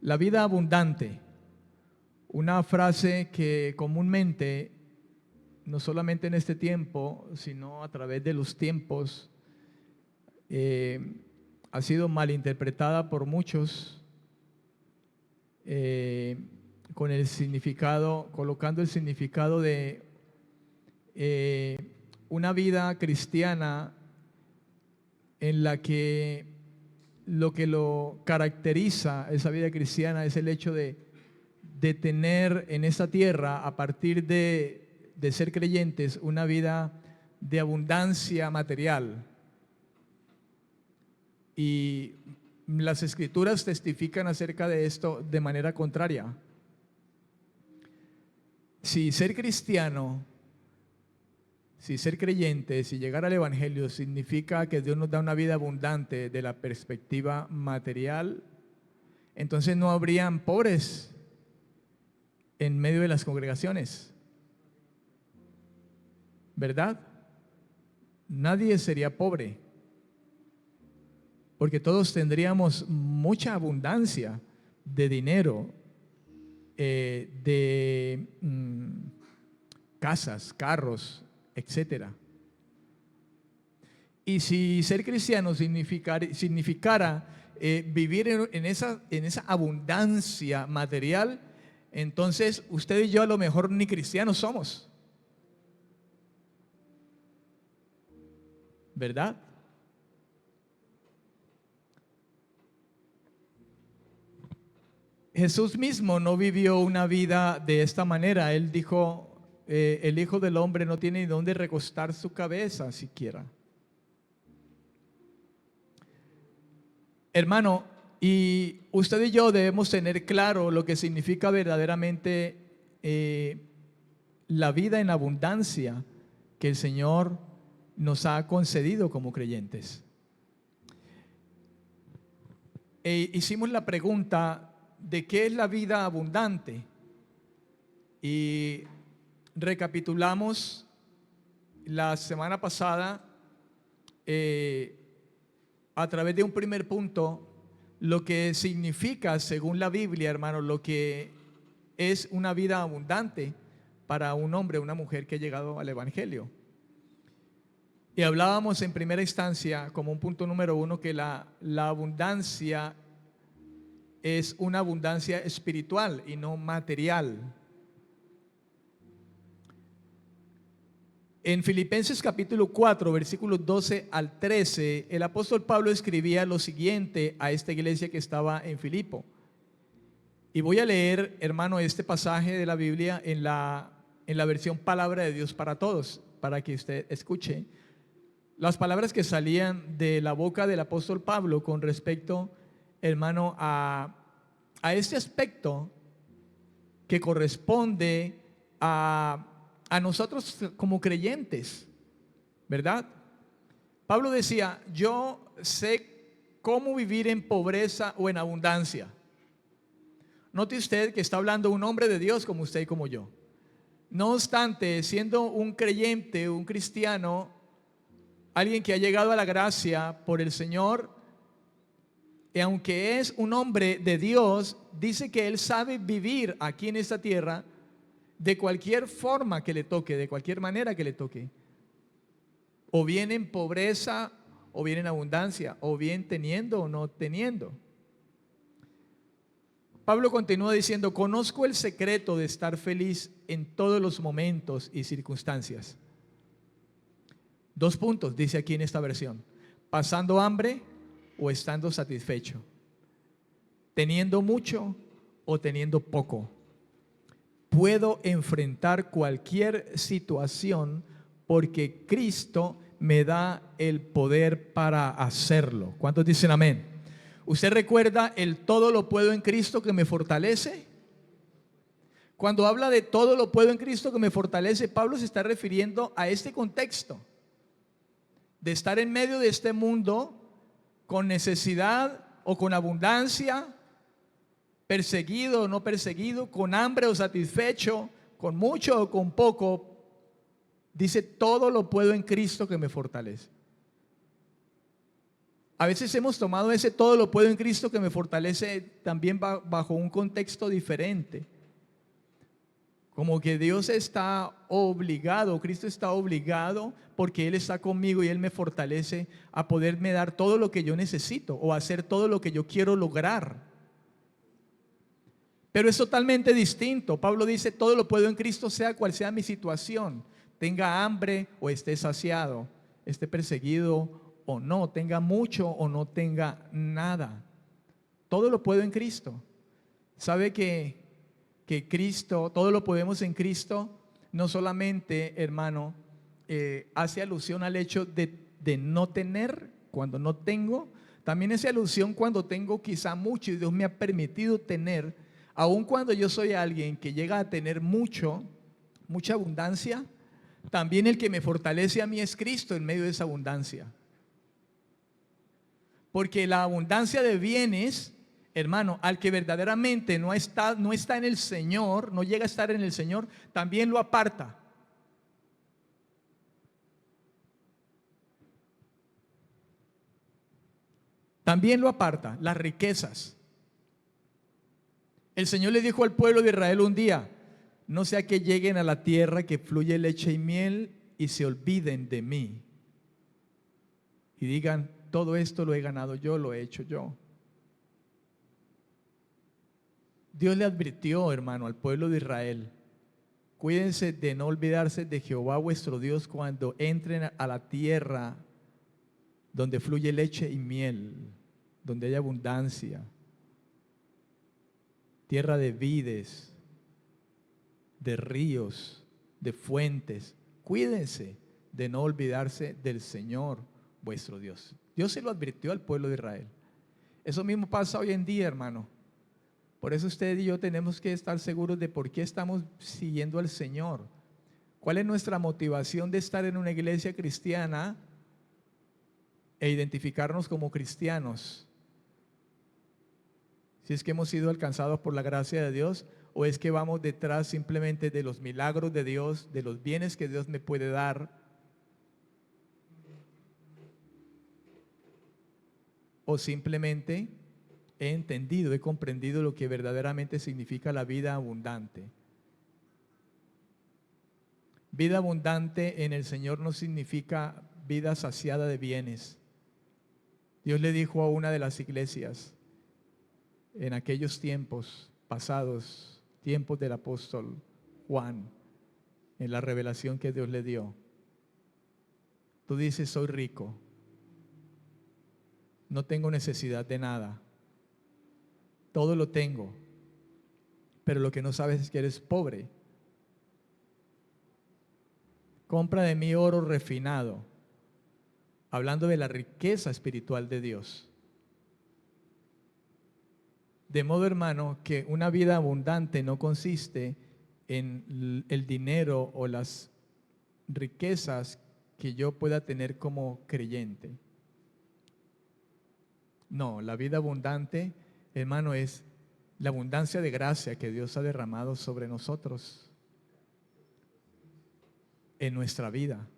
La vida abundante, una frase que comúnmente, no solamente en este tiempo, sino a través de los tiempos, ha sido malinterpretada por muchos, con el significado, colocando el significado de una vida cristiana en la que lo caracteriza, esa vida cristiana, es el hecho de tener en esta tierra, a partir de ser creyentes, una vida de abundancia material. Y las escrituras testifican acerca de esto de manera contraria. Si ser cristiano, si ser creyente, si llegar al evangelio significa que Dios nos da una vida abundante de la perspectiva material, entonces no habrían pobres en medio de las congregaciones, ¿verdad? Nadie sería pobre, porque todos tendríamos mucha abundancia de dinero, de casas, carros, etcétera. Y si ser cristiano significara vivir en esa abundancia material, entonces usted y yo a lo mejor ni cristianos somos, ¿verdad? Jesús mismo no vivió una vida de esta manera. Él dijo, el Hijo del Hombre no tiene ni dónde recostar su cabeza siquiera. Hermano, y usted y yo debemos tener claro lo que significa verdaderamente la vida en abundancia que el Señor nos ha concedido como creyentes. Hicimos la pregunta de qué es la vida abundante y recapitulamos la semana pasada a través de un primer punto lo que significa, según la Biblia, hermano, lo que es una vida abundante para un hombre o una mujer que ha llegado al evangelio. Y hablábamos en primera instancia, como un punto número uno, que la abundancia es una abundancia espiritual y no material. En Filipenses capítulo 4, versículos 12 al 13, el apóstol Pablo escribía lo siguiente a esta iglesia que estaba en Filipo. Y voy a leer, hermano, este pasaje de la Biblia en la versión Palabra de Dios para Todos, para que usted escuche las palabras que salían de la boca del apóstol Pablo con respecto, hermano, a este aspecto que corresponde a nosotros como creyentes, ¿verdad? Pablo decía, yo sé cómo vivir en pobreza o en abundancia. Note usted que está hablando un hombre de Dios como usted y como yo. No obstante, siendo un creyente, un cristiano, alguien que ha llegado a la gracia por el Señor, y aunque es un hombre de Dios, dice que él sabe vivir aquí en esta tierra de cualquier forma que le toque, de cualquier manera que le toque, o bien en pobreza, o bien en abundancia, o bien teniendo o no teniendo. Pablo continúa diciendo, conozco el secreto de estar feliz en todos los momentos y circunstancias. 2 puntos, dice aquí en esta versión: pasando hambre o estando satisfecho, teniendo mucho o teniendo poco. Puedo enfrentar cualquier situación porque Cristo me da el poder para hacerlo. ¿Cuántos dicen amén? ¿Usted recuerda el todo lo puedo en Cristo que me fortalece? Cuando habla de todo lo puedo en Cristo que me fortalece, Pablo se está refiriendo a este contexto de estar en medio de este mundo con necesidad o con abundancia, perseguido o no perseguido, con hambre o satisfecho, con mucho o con poco. Dice, todo lo puedo en Cristo que me fortalece. A veces hemos tomado ese todo lo puedo en Cristo que me fortalece también bajo un contexto diferente. Como que Dios está obligado, Cristo está obligado porque Él está conmigo y Él me fortalece a poderme dar todo lo que yo necesito o hacer todo lo que yo quiero lograr. Pero es totalmente distinto. Pablo dice, todo lo puedo en Cristo sea cual sea mi situación. Tenga hambre o esté saciado, esté perseguido o no, tenga mucho o no tenga nada. Todo lo puedo en Cristo. ¿Sabe que Cristo, todo lo podemos en Cristo? No solamente, hermano, hace alusión al hecho de no tener, cuando no tengo. También hace alusión cuando tengo quizá mucho y Dios me ha permitido tener. Aun cuando yo soy alguien que llega a tener mucho, mucha abundancia, también el que me fortalece a mí es Cristo en medio de esa abundancia. Porque la abundancia de bienes, hermano, al que verdaderamente no está en el Señor, no llega a estar en el Señor, también lo aparta. También lo aparta, las riquezas. El Señor le dijo al pueblo de Israel un día, no sea que lleguen a la tierra que fluye leche y miel y se olviden de mí. Y digan, todo esto lo he ganado yo, lo he hecho yo. Dios le advirtió, hermano, al pueblo de Israel, cuídense de no olvidarse de Jehová vuestro Dios cuando entren a la tierra donde fluye leche y miel, donde hay abundancia, tierra de vides, de ríos, de fuentes. Cuídense de no olvidarse del Señor vuestro Dios. Dios se lo advirtió al pueblo de Israel. Eso mismo pasa hoy en día, hermano. Por eso usted y yo tenemos que estar seguros de por qué estamos siguiendo al Señor. ¿Cuál es nuestra motivación de estar en una iglesia cristiana e identificarnos como cristianos? Si es que hemos sido alcanzados por la gracia de Dios, o es que vamos detrás simplemente de los milagros de Dios, de los bienes que Dios me puede dar, o simplemente he entendido, he comprendido lo que verdaderamente significa la vida abundante. Vida abundante en el Señor no significa vida saciada de bienes. Dios le dijo a una de las iglesias en aquellos tiempos pasados, tiempos del apóstol Juan, en la revelación que Dios le dio. Tú dices, soy rico, no tengo necesidad de nada, todo lo tengo, pero lo que no sabes es que eres pobre. Compra de mí oro refinado, hablando de la riqueza espiritual de Dios. De modo, hermano, que una vida abundante no consiste en el dinero o las riquezas que yo pueda tener como creyente. No, la vida abundante, hermano, es la abundancia de gracia que Dios ha derramado sobre nosotros en nuestra vida.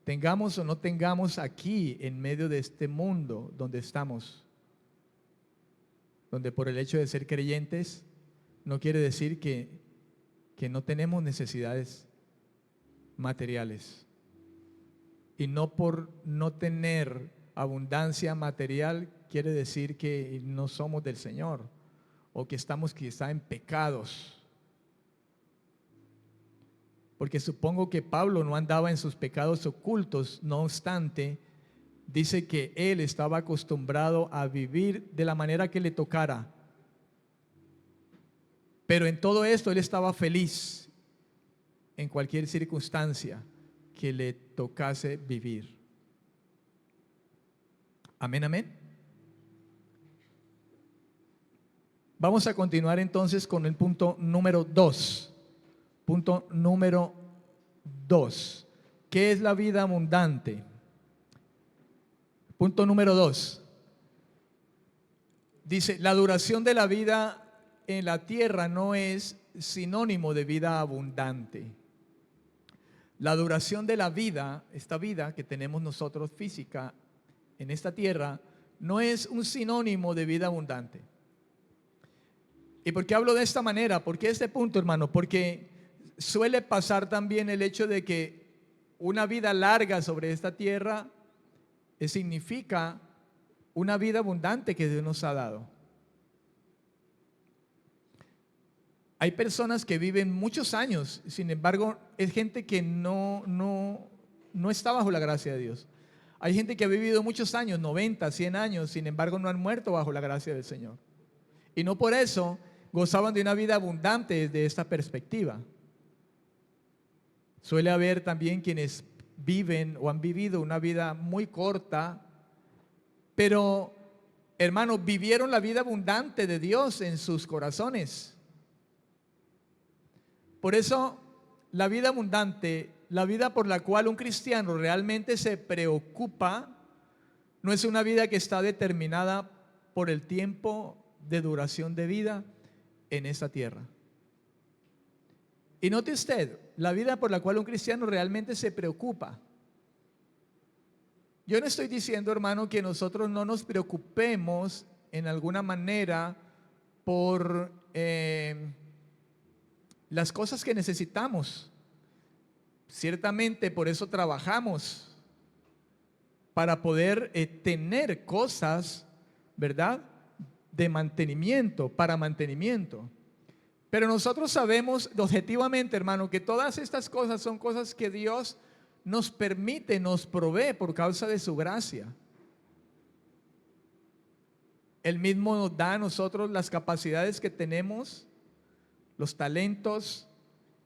Tengamos o no tengamos aquí en medio de este mundo donde estamos, donde por el hecho de ser creyentes no quiere decir que no tenemos necesidades materiales. Y no por no tener abundancia material quiere decir que no somos del Señor o que estamos quizá en pecados. Porque supongo que Pablo no andaba en sus pecados ocultos, no obstante, dice que él estaba acostumbrado a vivir de la manera que le tocara. Pero en todo esto él estaba feliz en cualquier circunstancia que le tocase vivir. Amén, amén. Vamos a continuar entonces con el punto número 2. Punto número 2. ¿Qué es la vida abundante? Punto número 2. Dice, la duración de la vida en la tierra no es sinónimo de vida abundante. La duración de la vida, esta vida que tenemos nosotros física, en esta tierra no es un sinónimo de vida abundante. ¿Y por qué hablo de esta manera? ¿Por qué este punto, hermano? Porque suele pasar también el hecho de que una vida larga sobre esta tierra significa una vida abundante que Dios nos ha dado. Hay personas que viven muchos años, sin embargo, es gente que no está bajo la gracia de Dios. Hay gente que ha vivido muchos años, 90, 100 años, sin embargo, no han muerto bajo la gracia del Señor. Y no por eso gozaban de una vida abundante desde esta perspectiva. Suele haber también quienes viven o han vivido una vida muy corta, pero, hermanos, vivieron la vida abundante de Dios en sus corazones. Por eso, la vida abundante, la vida por la cual un cristiano realmente se preocupa, no es una vida que está determinada por el tiempo de duración de vida en esta tierra. Y note usted, la vida por la cual un cristiano realmente se preocupa. Yo no estoy diciendo, hermano, que nosotros no nos preocupemos en alguna manera por las cosas que necesitamos. Ciertamente por eso trabajamos, para poder tener cosas, ¿verdad?, de mantenimiento, para mantenimiento. Pero nosotros sabemos objetivamente, hermano, que todas estas cosas son cosas que Dios nos permite, nos provee por causa de su gracia. Él mismo nos da a nosotros las capacidades que tenemos, los talentos,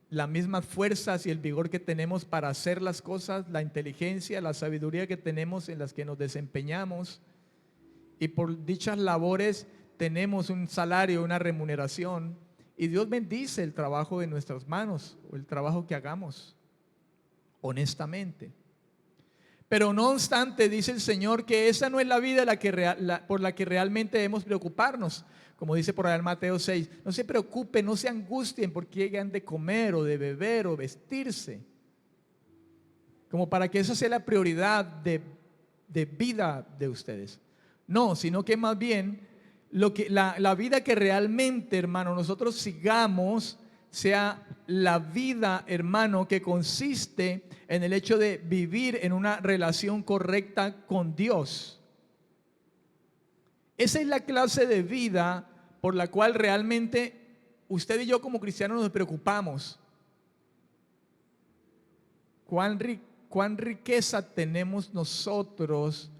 las mismas fuerzas y el vigor que tenemos para hacer las cosas, la inteligencia, la sabiduría que tenemos en las que nos desempeñamos. Y por dichas labores tenemos un salario, una remuneración. Y Dios bendice el trabajo de nuestras manos o el trabajo que hagamos, honestamente. Pero no obstante, dice el Señor que esa no es la vida por la que realmente debemos preocuparnos. Como dice por ahí en Mateo 6, no se preocupen, no se angustien porque han de comer o de beber o vestirse. Como para que esa sea la prioridad de vida de ustedes. No, sino que más bien la vida que realmente, hermano, nosotros sigamos sea la vida, hermano, que consiste en el hecho de vivir en una relación correcta con Dios. Esa es la clase de vida por la cual realmente usted y yo como cristianos nos preocupamos. ¿Cuán riqueza tenemos nosotros,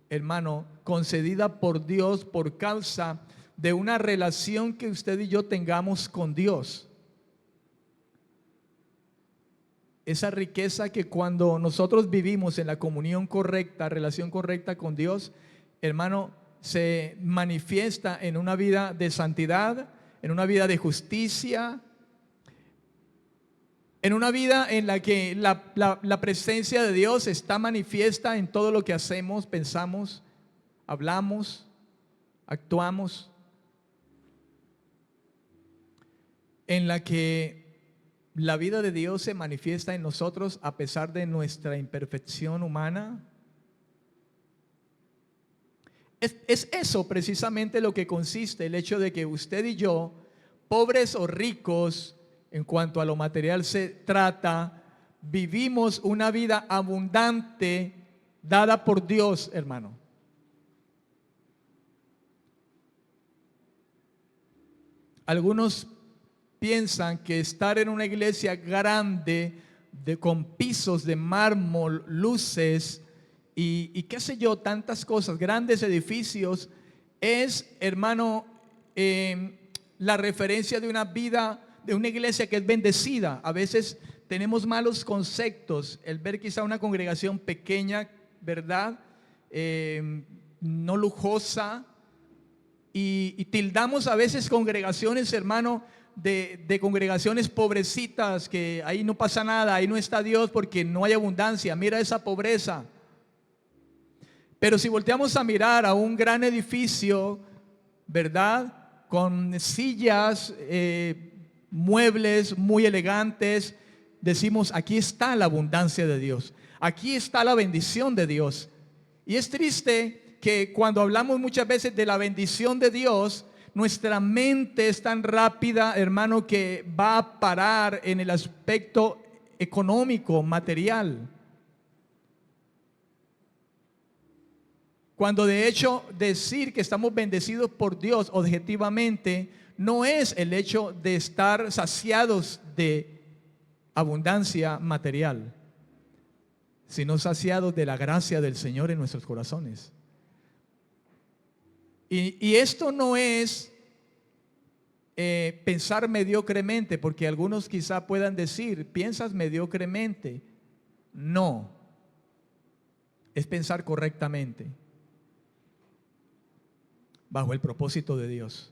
hermano, concedida por Dios por causa de una relación que usted y yo tengamos con Dios? Esa riqueza que cuando nosotros vivimos en la comunión correcta, relación correcta con Dios, hermano, se manifiesta en una vida de santidad, en una vida de justicia, en una vida en la que la presencia de Dios está manifiesta en todo lo que hacemos, pensamos, hablamos, actuamos, en la que la vida de Dios se manifiesta en nosotros a pesar de nuestra imperfección humana. Es eso precisamente lo que consiste el hecho de que usted y yo, pobres o ricos, en cuanto a lo material se trata, vivimos una vida abundante dada por Dios, hermano. Algunos piensan que estar en una iglesia grande, con pisos de mármol, luces y qué sé yo, tantas cosas, grandes edificios, es, hermano, la referencia de una vida, de una iglesia que es bendecida. A veces tenemos malos conceptos, el ver quizá una congregación pequeña, ¿verdad? No lujosa, y tildamos a veces congregaciones, hermano, de congregaciones pobrecitas, que ahí no pasa nada, ahí no está Dios porque no hay abundancia. Mira esa pobreza. Pero si volteamos a mirar a un gran edificio, ¿verdad?, con sillas, muebles muy elegantes, decimos, aquí está la abundancia de Dios, aquí está la bendición de Dios. Y es triste que cuando hablamos muchas veces de la bendición de Dios, nuestra mente es tan rápida, hermano, que va a parar en el aspecto económico, material. Cuando de hecho decir que estamos bendecidos por Dios objetivamente no es el hecho de estar saciados de abundancia material, sino saciados de la gracia del Señor en nuestros corazones. Y esto no es pensar mediocremente, porque algunos quizá puedan decir, piensas mediocremente. No, es pensar correctamente, bajo el propósito de Dios.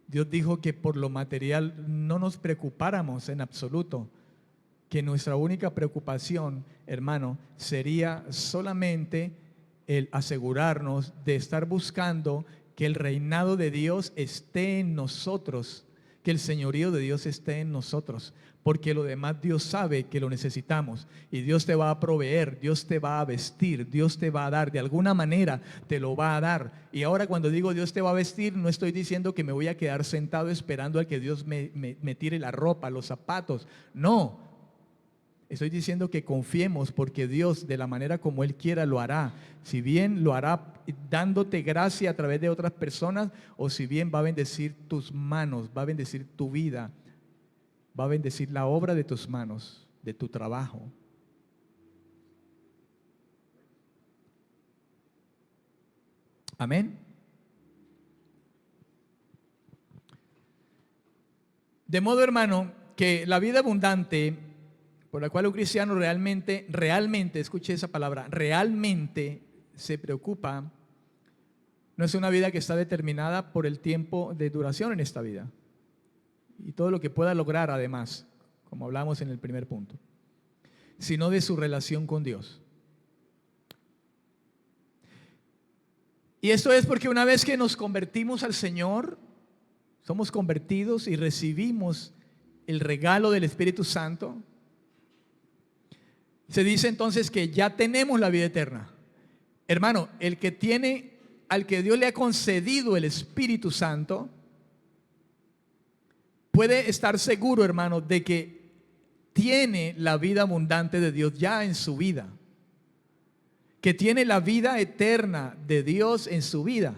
Dios dijo que por lo material no nos preocupáramos en absoluto, que nuestra única preocupación, hermano, sería solamente el asegurarnos de estar buscando que el reinado de Dios esté en nosotros, que el señorío de Dios esté en nosotros, porque lo demás Dios sabe que lo necesitamos y Dios te va a proveer, Dios te va a vestir, Dios te va a dar, de alguna manera te lo va a dar. Y ahora cuando digo Dios te va a vestir, no estoy diciendo que me voy a quedar sentado esperando a que Dios me tire la ropa, los zapatos, no. Estoy diciendo que confiemos porque Dios de la manera como Él quiera lo hará. Si bien lo hará dándote gracia a través de otras personas o si bien va a bendecir tus manos, va a bendecir tu vida, va a bendecir la obra de tus manos, de tu trabajo. Amén. De modo, hermano, que la vida abundante por la cual un cristiano realmente, escuche esa palabra, realmente se preocupa, no es una vida que está determinada por el tiempo de duración en esta vida y todo lo que pueda lograr además, como hablamos en el primer punto, sino de su relación con Dios. Y esto es porque una vez que nos convertimos al Señor, somos convertidos y recibimos el regalo del Espíritu Santo. Se dice entonces que ya tenemos la vida eterna. Hermano, el que tiene, al que Dios le ha concedido el Espíritu Santo, puede estar seguro, hermano, de que tiene la vida abundante de Dios ya en su vida, que tiene la vida eterna de Dios en su vida,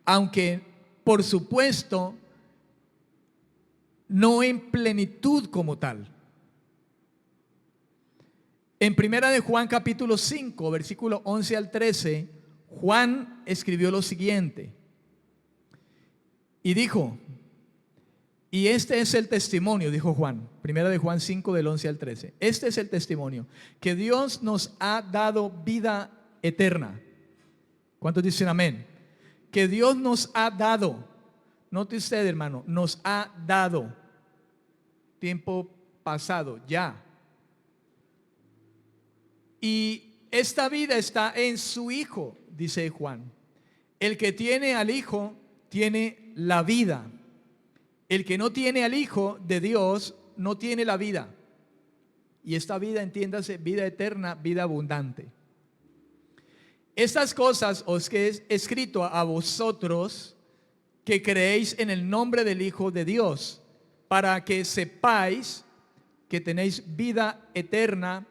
aunque por supuesto no en plenitud como tal. En primera de Juan capítulo 5, versículo 11 al 13, Juan escribió lo siguiente y dijo, y este es el testimonio, dijo Juan, primera de Juan 5 del 11 al 13, este es el testimonio, que Dios nos ha dado vida eterna. ¿Cuántos dicen amén? Que Dios nos ha dado, note usted, hermano, nos ha dado, tiempo pasado, ya. Y esta vida está en su Hijo, dice Juan. El que tiene al Hijo tiene la vida. El que no tiene al Hijo de Dios no tiene la vida. Y esta vida, entiéndase, vida eterna, vida abundante. Estas cosas os he escrito a vosotros que creéis en el nombre del Hijo de Dios, para que sepáis que tenéis vida eterna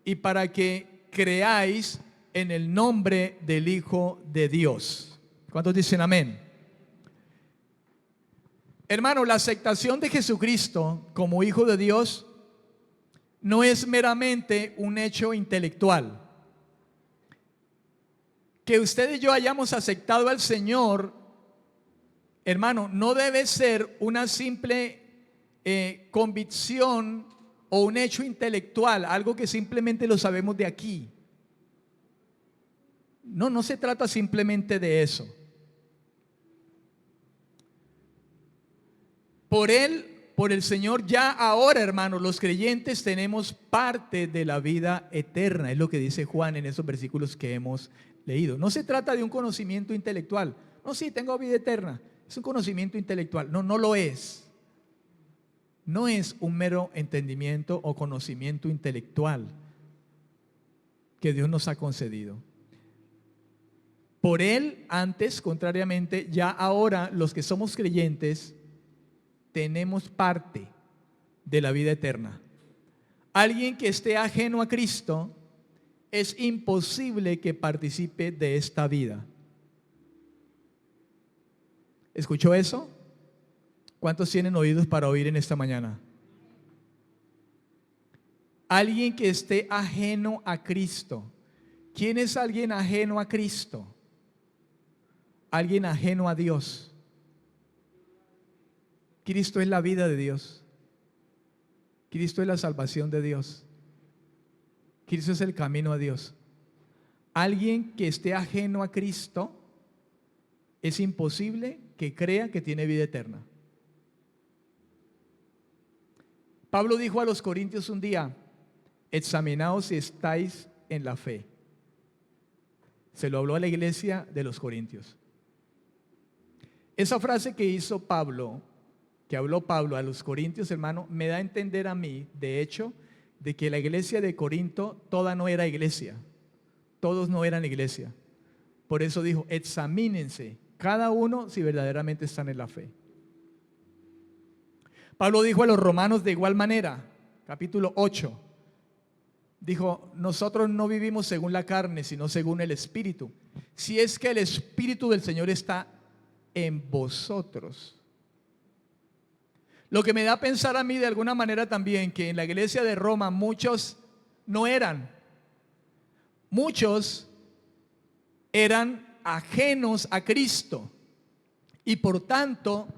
y para que creáis en el nombre del Hijo de Dios. ¿Cuántos dicen amén? Hermano, la aceptación de Jesucristo como Hijo de Dios no es meramente un hecho intelectual. Que usted y yo hayamos aceptado al Señor, hermano, no debe ser una simple convicción o un hecho intelectual, algo que simplemente lo sabemos de aquí. No, no se trata simplemente de eso. Por Él, por el Señor, ya ahora, hermanos, los creyentes tenemos parte de la vida eterna. Es lo que dice Juan en esos versículos que hemos leído. No se trata de un conocimiento intelectual. No, sí, tengo vida eterna. Es un conocimiento intelectual. No, no lo es. No es un mero entendimiento o conocimiento intelectual que Dios nos ha concedido. Por él, antes, contrariamente, ya ahora los que somos creyentes tenemos parte de la vida eterna. Alguien que esté ajeno a Cristo, es imposible que participe de esta vida. ¿Escuchó eso? ¿Cuántos tienen oídos para oír en esta mañana? Alguien que esté ajeno a Cristo. ¿Quién es alguien ajeno a Cristo? Alguien ajeno a Dios. Cristo es la vida de Dios. Cristo es la salvación de Dios. Cristo es el camino a Dios. Alguien que esté ajeno a Cristo, es imposible que crea que tiene vida eterna. Pablo dijo a los corintios un día: examinaos si estáis en la fe. Se lo habló a la iglesia de los corintios. Esa frase que habló Pablo a los corintios, hermano, me da a entender a mí, de hecho, de que la iglesia de Corinto toda no era iglesia. Todos no eran iglesia. Por eso dijo: examínense cada uno si verdaderamente están en la fe. Pablo dijo a los romanos de igual manera, capítulo 8, dijo: nosotros no vivimos según la carne, sino según el Espíritu. Si es que el Espíritu del Señor está en vosotros. Lo que me da a pensar a mí de alguna manera también que en la iglesia de Roma muchos eran ajenos a Cristo y por tanto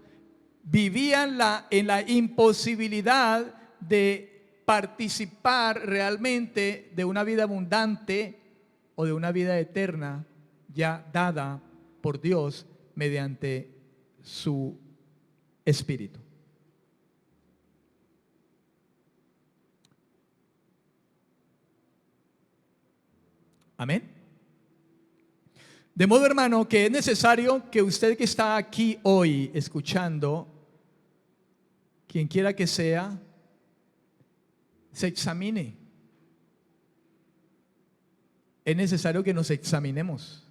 vivían en la imposibilidad de participar realmente de una vida abundante o de una vida eterna ya dada por Dios mediante su Espíritu. Amén. De modo, hermano, que es necesario que usted que está aquí hoy escuchando, quien quiera que sea, se examine. Es necesario que nos examinemos.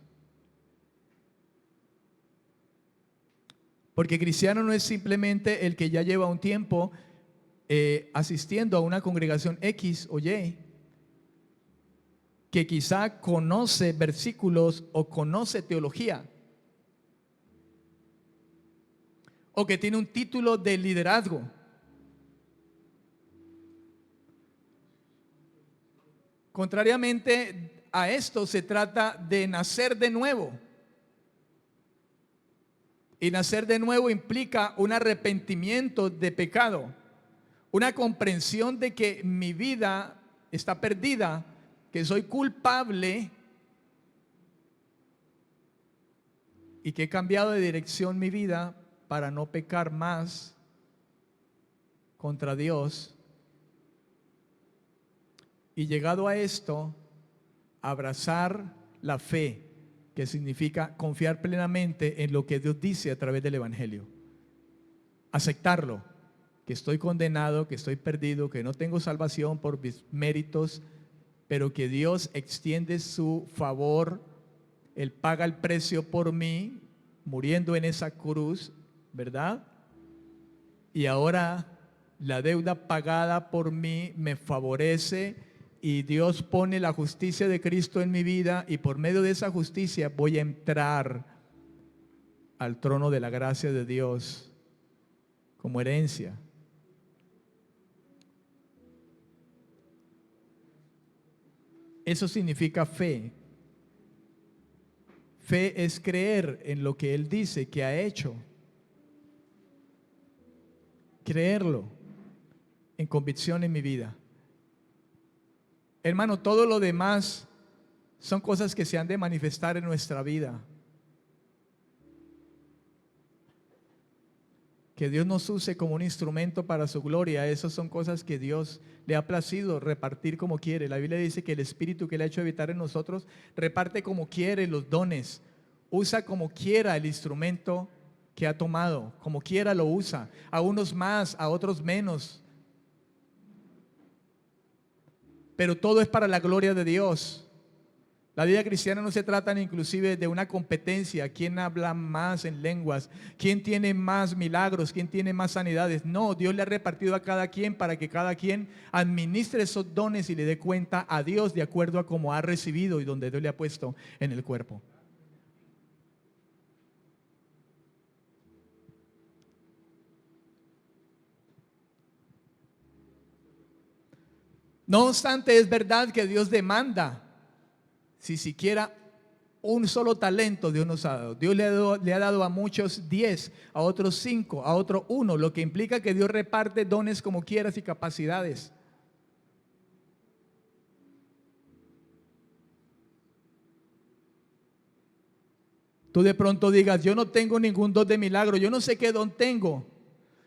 Porque cristiano no es simplemente el que ya lleva un tiempo asistiendo a una congregación X o Y, que quizá conoce versículos o conoce teología, o que tiene un título de liderazgo. Contrariamente a esto, se trata de nacer de nuevo. Y nacer de nuevo implica un arrepentimiento de pecado, una comprensión de que mi vida está perdida, que soy culpable y que he cambiado de dirección mi vida para no pecar más contra Dios. Y llegado a esto, abrazar la fe, que significa confiar plenamente en lo que Dios dice a través del Evangelio. Aceptarlo, que estoy condenado, que estoy perdido, que no tengo salvación por mis méritos, pero que Dios extiende su favor. Él paga el precio por mí, muriendo en esa cruz, ¿verdad? Y ahora la deuda pagada por mí me favorece y Dios pone la justicia de Cristo en mi vida, y por medio de esa justicia voy a entrar al trono de la gracia de Dios como herencia. Eso significa fe. Fe es creer en lo que Él dice que ha hecho. Creerlo en convicción en mi vida. Hermano, todo lo demás son cosas que se han de manifestar en nuestra vida. Que Dios nos use como un instrumento para su gloria. Esas son cosas que Dios le ha placido repartir como quiere. La Biblia dice que el Espíritu que le ha hecho habitar en nosotros reparte como quiere los dones. Usa como quiera el instrumento que ha tomado. Como quiera lo usa. A unos más, a otros menos. Pero todo es para la gloria de Dios. La vida cristiana no se trata inclusive de una competencia, quién habla más en lenguas, quién tiene más milagros, quién tiene más sanidades. No, Dios le ha repartido a cada quien para que cada quien administre esos dones y le dé cuenta a Dios de acuerdo a cómo ha recibido y donde Dios le ha puesto en el cuerpo. No obstante, es verdad que Dios demanda, si siquiera un solo talento Dios nos ha dado. Dios le ha dado a muchos 10, a otros 5, a otros 1, lo que implica que Dios reparte dones como quieras y capacidades. Tú de pronto digas, yo no tengo ningún don de milagro, yo no sé qué don tengo,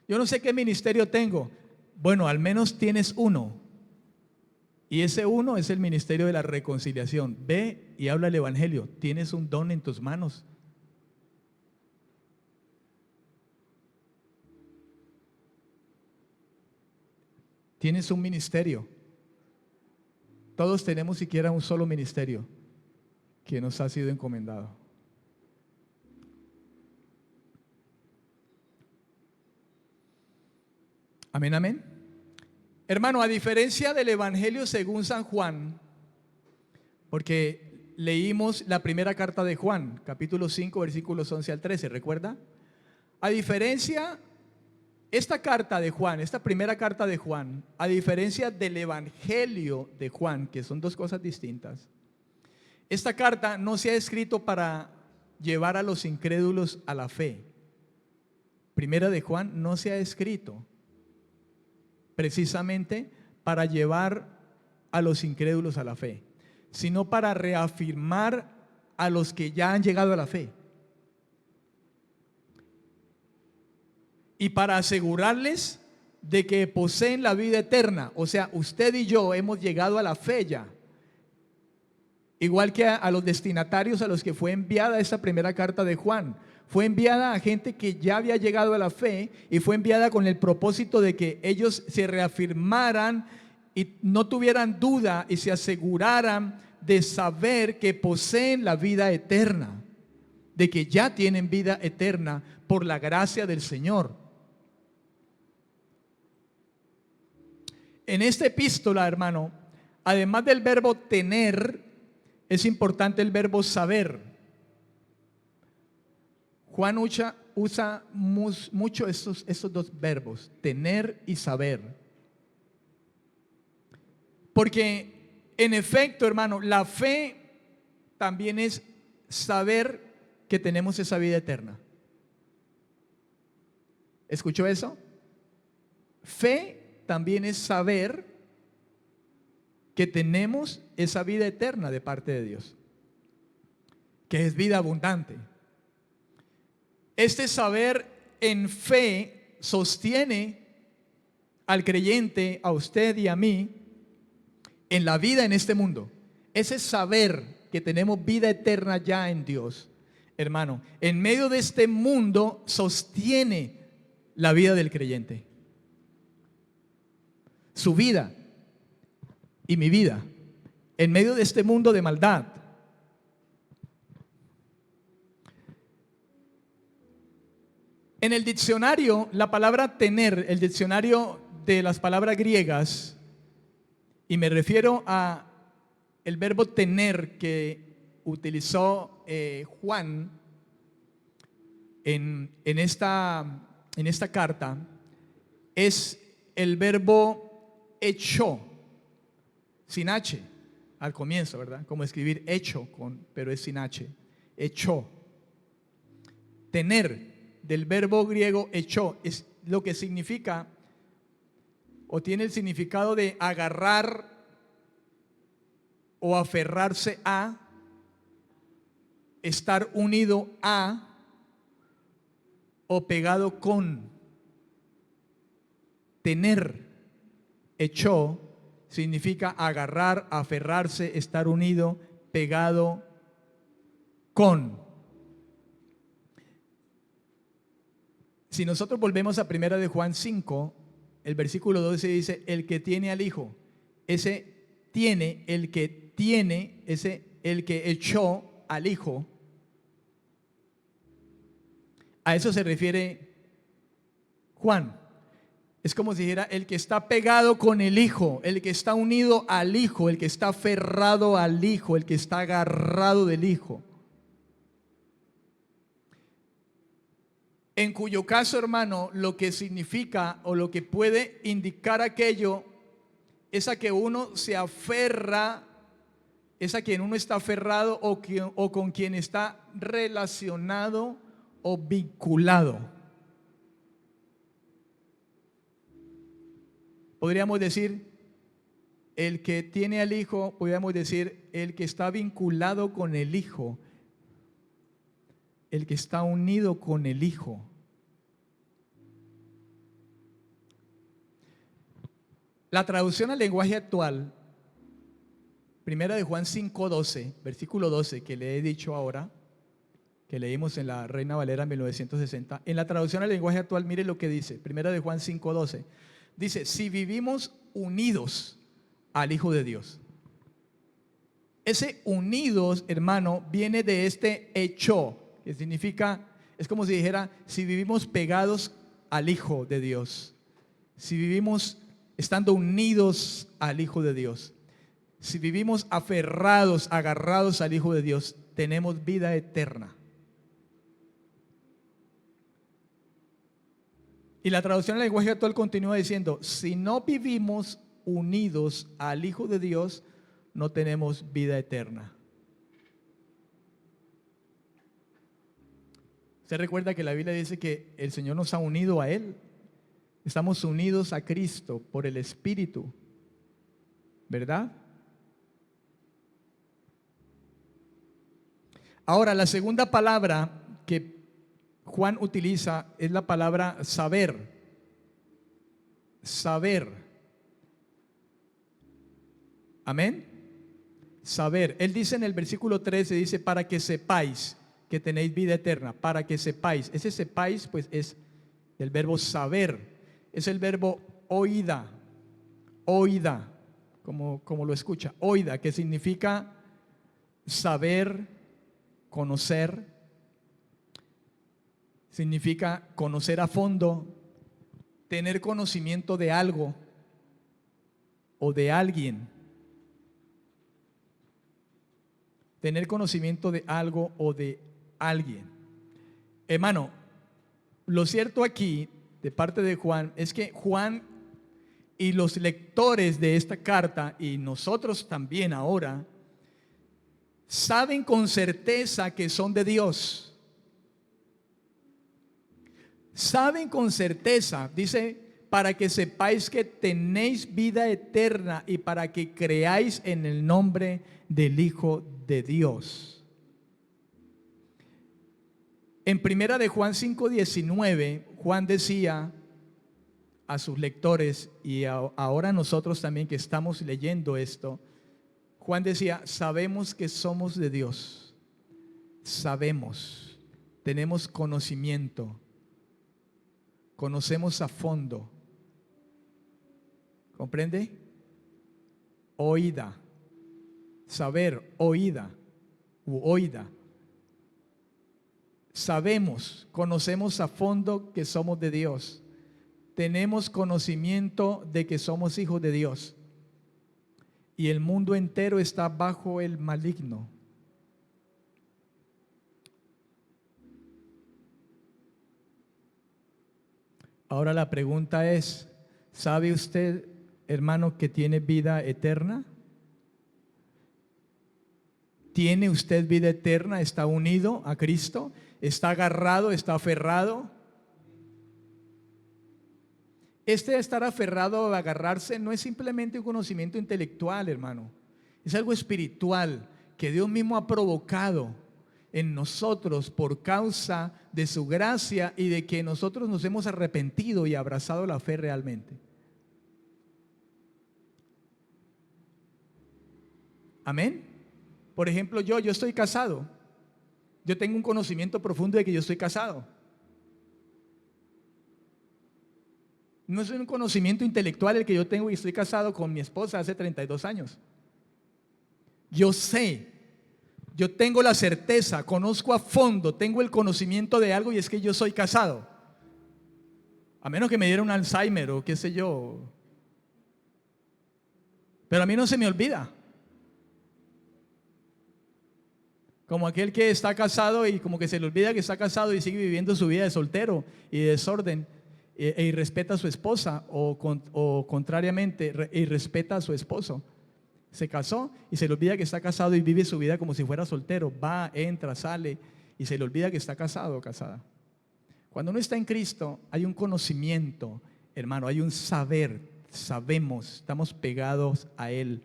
yo no sé qué ministerio tengo. Bueno, al menos tienes uno. Y ese uno es el ministerio de la reconciliación. Ve y habla el evangelio. Tienes un don en tus manos. Tienes un ministerio. Todos tenemos siquiera un solo ministerio que nos ha sido encomendado. Amén, amén. Hermano, a diferencia del Evangelio según San Juan, porque leímos la primera carta de Juan, capítulo 5, versículos 11 al 13, ¿recuerda? A diferencia, esta carta de Juan, esta primera carta de Juan, a diferencia del Evangelio de Juan, que son dos cosas distintas, esta carta no se ha escrito para llevar a los incrédulos a la fe. Primera de Juan no se ha escrito precisamente para llevar a los incrédulos a la fe, sino para reafirmar a los que ya han llegado a la fe y para asegurarles de que poseen la vida eterna. O sea, usted y yo hemos llegado a la fe ya, igual que a los destinatarios a los que fue enviada esta primera carta de Juan. Fue enviada a gente que ya había llegado a la fe y fue enviada con el propósito de que ellos se reafirmaran y no tuvieran duda y se aseguraran de saber que poseen la vida eterna, de que ya tienen vida eterna por la gracia del Señor. En esta epístola, hermano, además del verbo tener, es importante el verbo saber. Juan usa mucho estos dos verbos, tener y saber. Porque en efecto, hermano, la fe también es saber que tenemos esa vida eterna. ¿Escuchó eso? Fe también es saber que tenemos esa vida eterna de parte de Dios, que es vida abundante. Este saber en fe sostiene al creyente, a usted y a mí, en la vida en este mundo. Ese saber que tenemos vida eterna ya en Dios, hermano, en medio de este mundo sostiene la vida del creyente. Su vida y mi vida, en medio de este mundo de maldad. En el diccionario, la palabra tener, el diccionario de las palabras griegas, y me refiero a el verbo tener que utilizó Juan en esta carta, es el verbo hecho, sin H al comienzo, ¿verdad? Como escribir hecho, pero es sin H, hecho. Tener, del verbo griego hecho, es lo que significa o tiene el significado de agarrar o aferrarse a, estar unido a o pegado con. Tener, hecho, significa agarrar, aferrarse, estar unido, pegado con. Si nosotros volvemos a 1 de Juan 5, el versículo 12 dice, el que tiene al Hijo, ese tiene, el que tiene, ese el que echó al Hijo. A eso se refiere Juan. Es como si dijera el que está pegado con el Hijo, el que está unido al Hijo, el que está aferrado al Hijo, el que está agarrado del Hijo. En cuyo caso, hermano, lo que significa o lo que puede indicar aquello es a que uno se aferra, es a quien uno está aferrado o con quien está relacionado o vinculado. Podríamos decir, el que tiene al Hijo, podríamos decir, el que está vinculado con el Hijo, el que está unido con el Hijo. La traducción al lenguaje actual, primera de Juan 5:12, versículo 12, que le he dicho ahora, que leímos en la Reina Valera 1960, en la traducción al lenguaje actual, mire lo que dice, primera de Juan 5:12. Dice, si vivimos unidos al Hijo de Dios. Ese unidos, hermano, viene de este hecho, que significa, es como si dijera, si vivimos pegados al Hijo de Dios, si vivimos estando unidos al Hijo de Dios, si vivimos aferrados, agarrados al Hijo de Dios, tenemos vida eterna. Y la traducción al lenguaje actual continúa diciendo, si no vivimos unidos al Hijo de Dios, no tenemos vida eterna. ¿Usted recuerda que la Biblia dice que el Señor nos ha unido a Él? Estamos unidos a Cristo por el Espíritu, ¿verdad? Ahora, la segunda palabra que Juan utiliza es la palabra saber. Saber. Amén. Saber. Él dice en el versículo 13, dice, para que sepáis que tenéis vida eterna. Para que sepáis. Ese sepáis, pues, es el verbo saber. Es el verbo oída. Oída. Como lo escucha. Oída, que significa saber, conocer. Significa conocer a fondo, tener conocimiento de algo o de alguien. Tener conocimiento de algo o de alguien. Hermano, lo cierto aquí, de parte de Juan, es que Juan y los lectores de esta carta, y nosotros también ahora, saben con certeza que son de Dios. Saben con certeza, dice, para que sepáis que tenéis vida eterna y para que creáis en el nombre del Hijo de Dios. En primera de Juan 5:19, Juan decía a sus lectores, y ahora nosotros también que estamos leyendo esto, Juan decía, sabemos que somos de Dios, sabemos, tenemos conocimiento, conocemos a fondo. ¿Comprende? Oída. Saber, oída u oída. Sabemos, conocemos a fondo que somos de Dios. Tenemos conocimiento de que somos hijos de Dios. Y el mundo entero está bajo el maligno. Ahora la pregunta es, ¿sabe usted, hermano, que tiene vida eterna? ¿Tiene usted vida eterna? ¿Está unido a Cristo? ¿Está agarrado? ¿Está aferrado? Este estar aferrado o agarrarse no es simplemente un conocimiento intelectual, hermano. Es algo espiritual que Dios mismo ha provocado en nosotros por causa de su gracia y de que nosotros nos hemos arrepentido y abrazado la fe realmente. Amén. Por ejemplo, yo estoy casado. Yo tengo un conocimiento profundo de que yo estoy casado. No es un conocimiento intelectual el que yo tengo y estoy casado con mi esposa hace 32 años. Yo sé Yo tengo la certeza, conozco a fondo, tengo el conocimiento de algo y es que yo soy casado. A menos que me diera un Alzheimer o qué sé yo. Pero a mí no se me olvida. Como aquel que está casado y como que se le olvida que está casado y sigue viviendo su vida de soltero y de desorden e irrespeta a su esposa o contrariamente irrespeta a su esposo. Se casó y se le olvida que está casado y vive su vida como si fuera soltero. Va, entra, sale y se le olvida que está casado o casada. Cuando uno está en Cristo hay un conocimiento, hermano, hay un saber, sabemos, estamos pegados a Él.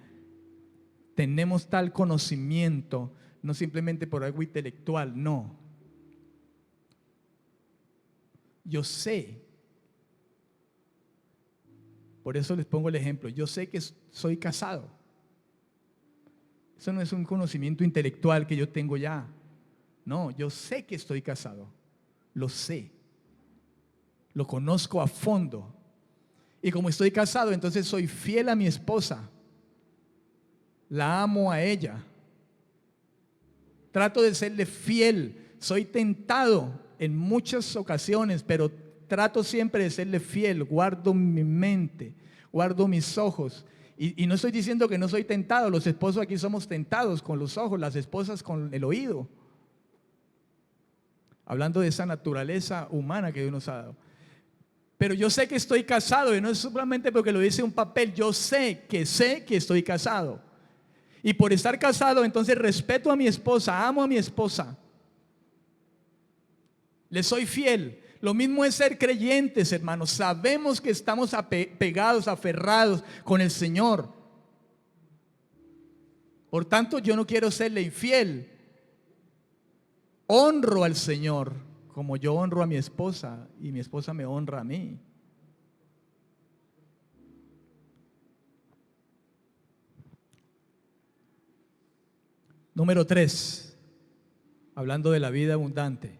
Tenemos tal conocimiento, no simplemente por algo intelectual, no. Yo sé, por eso les pongo el ejemplo, yo sé que soy casado. Eso no es un conocimiento intelectual que yo tengo ya. No, yo sé que estoy casado, lo sé, lo conozco a fondo. Y como estoy casado, entonces soy fiel a mi esposa, la amo a ella. Trato de serle fiel. Soy tentado en muchas ocasiones, pero trato siempre de serle fiel. Guardo mi mente, guardo mis ojos. Y no estoy diciendo que no soy tentado. Los esposos aquí somos tentados con los ojos, las esposas con el oído. Hablando de esa naturaleza humana que Dios nos ha dado. Pero yo sé que estoy casado y no es solamente porque lo dice un papel. Yo sé que estoy casado. Y por estar casado, entonces respeto a mi esposa, amo a mi esposa. Le soy fiel. Lo mismo es ser creyentes, hermanos. Sabemos que estamos pegados, aferrados con el Señor. Por tanto, yo no quiero serle infiel. Honro al Señor como yo honro a mi esposa y mi esposa me honra a mí. Número 3, hablando de la vida abundante.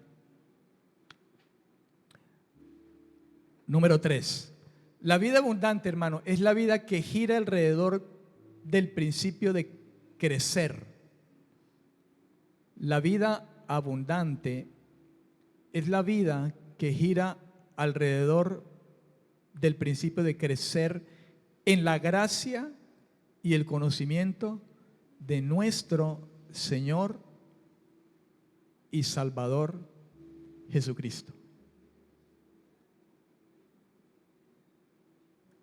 Número 3, la vida abundante, hermano, es la vida que gira alrededor del principio de crecer. La vida abundante es la vida que gira alrededor del principio de crecer en la gracia y el conocimiento de nuestro Señor y Salvador Jesucristo.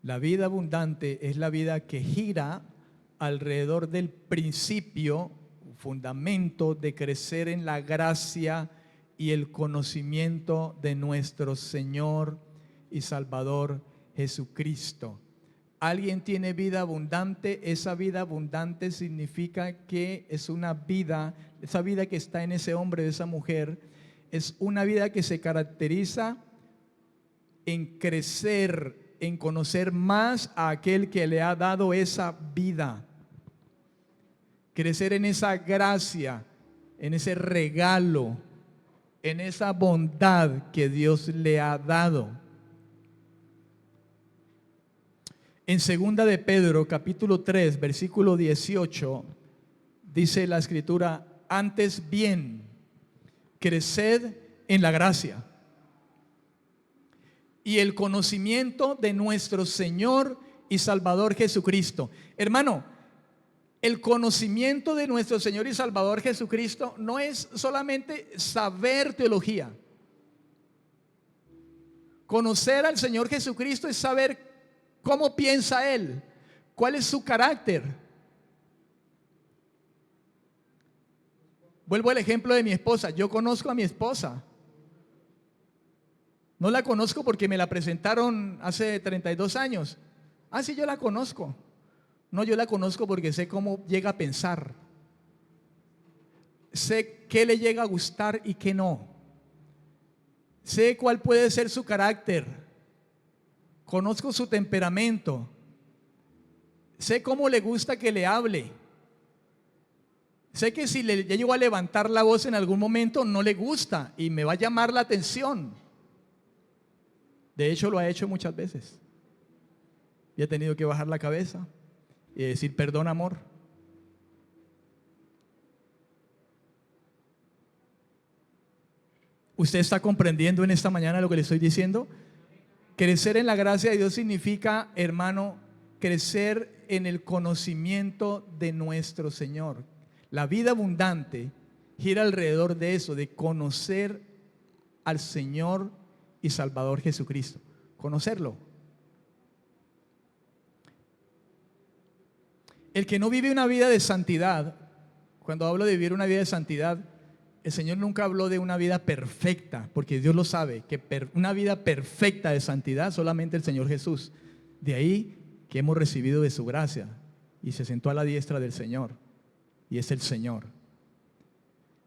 La vida abundante es la vida que gira alrededor del principio, fundamento de crecer en la gracia y el conocimiento de nuestro Señor y Salvador Jesucristo. ¿Alguien tiene vida abundante? Esa vida abundante significa que es una vida, esa vida que está en ese hombre, de esa mujer, es una vida que se caracteriza en crecer, en conocer más a aquel que le ha dado esa vida. Crecer en esa gracia, en ese regalo, en esa bondad que Dios le ha dado. En 2 de Pedro, capítulo 3, versículo 18, dice la Escritura: antes bien, creced en la gracia y el conocimiento de nuestro Señor y Salvador Jesucristo. Hermano, el conocimiento de nuestro Señor y Salvador Jesucristo no es solamente saber teología. Conocer al Señor Jesucristo es saber cómo piensa Él, cuál es su carácter. Vuelvo al ejemplo de mi esposa. Yo conozco a mi esposa. No la conozco porque me la presentaron hace 32 años. Ah, sí, yo la conozco. No, yo la conozco porque sé cómo llega a pensar. Sé qué le llega a gustar y qué no. Sé cuál puede ser su carácter. Conozco su temperamento. Sé cómo le gusta que le hable. Sé que si le llego a levantar la voz en algún momento no le gusta y me va a llamar la atención. De hecho, lo ha hecho muchas veces. Y he tenido que bajar la cabeza y decir: perdón, amor. ¿Usted está comprendiendo en esta mañana lo que le estoy diciendo? Crecer en la gracia de Dios significa, hermano, crecer en el conocimiento de nuestro Señor. La vida abundante gira alrededor de eso, de conocer al Señor y Salvador Jesucristo. Conocerlo. El que no vive una vida de santidad, cuando hablo de vivir una vida de santidad, el Señor nunca habló de una vida perfecta, porque Dios lo sabe, que una vida perfecta de santidad solamente el Señor Jesús. De ahí que hemos recibido de su gracia y se sentó a la diestra del Señor, y es el Señor.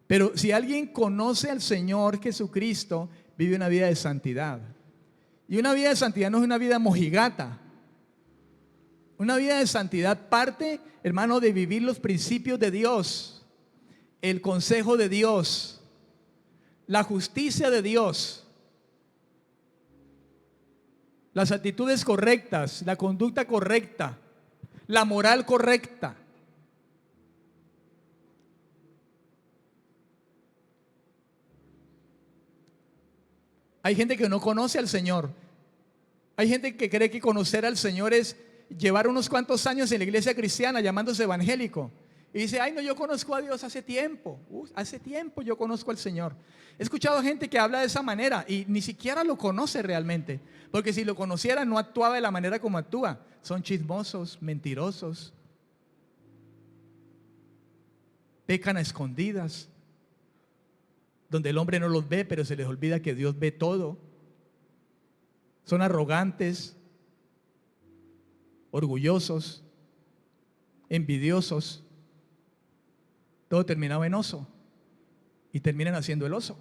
Pero si alguien conoce al Señor Jesucristo, vive una vida de santidad. Y una vida de santidad no es una vida mojigata. Una vida de santidad parte, hermano, de vivir los principios de Dios, el consejo de Dios, la justicia de Dios, las actitudes correctas, la conducta correcta, la moral correcta. Hay gente que no conoce al Señor. Hay gente que cree que conocer al Señor es llevar unos cuantos años en la iglesia cristiana llamándose evangélico. Y dice, ay no, yo conozco a Dios hace tiempo. Hace tiempo yo conozco al Señor. He escuchado gente que habla de esa manera y ni siquiera lo conoce realmente. Porque si lo conociera no actuaba de la manera como actúa. Son chismosos, mentirosos. Pecan a escondidas. Donde el hombre no los ve, pero se les olvida que Dios ve todo. Son arrogantes, orgullosos, envidiosos. Todo terminaba en oso y terminan haciendo el oso.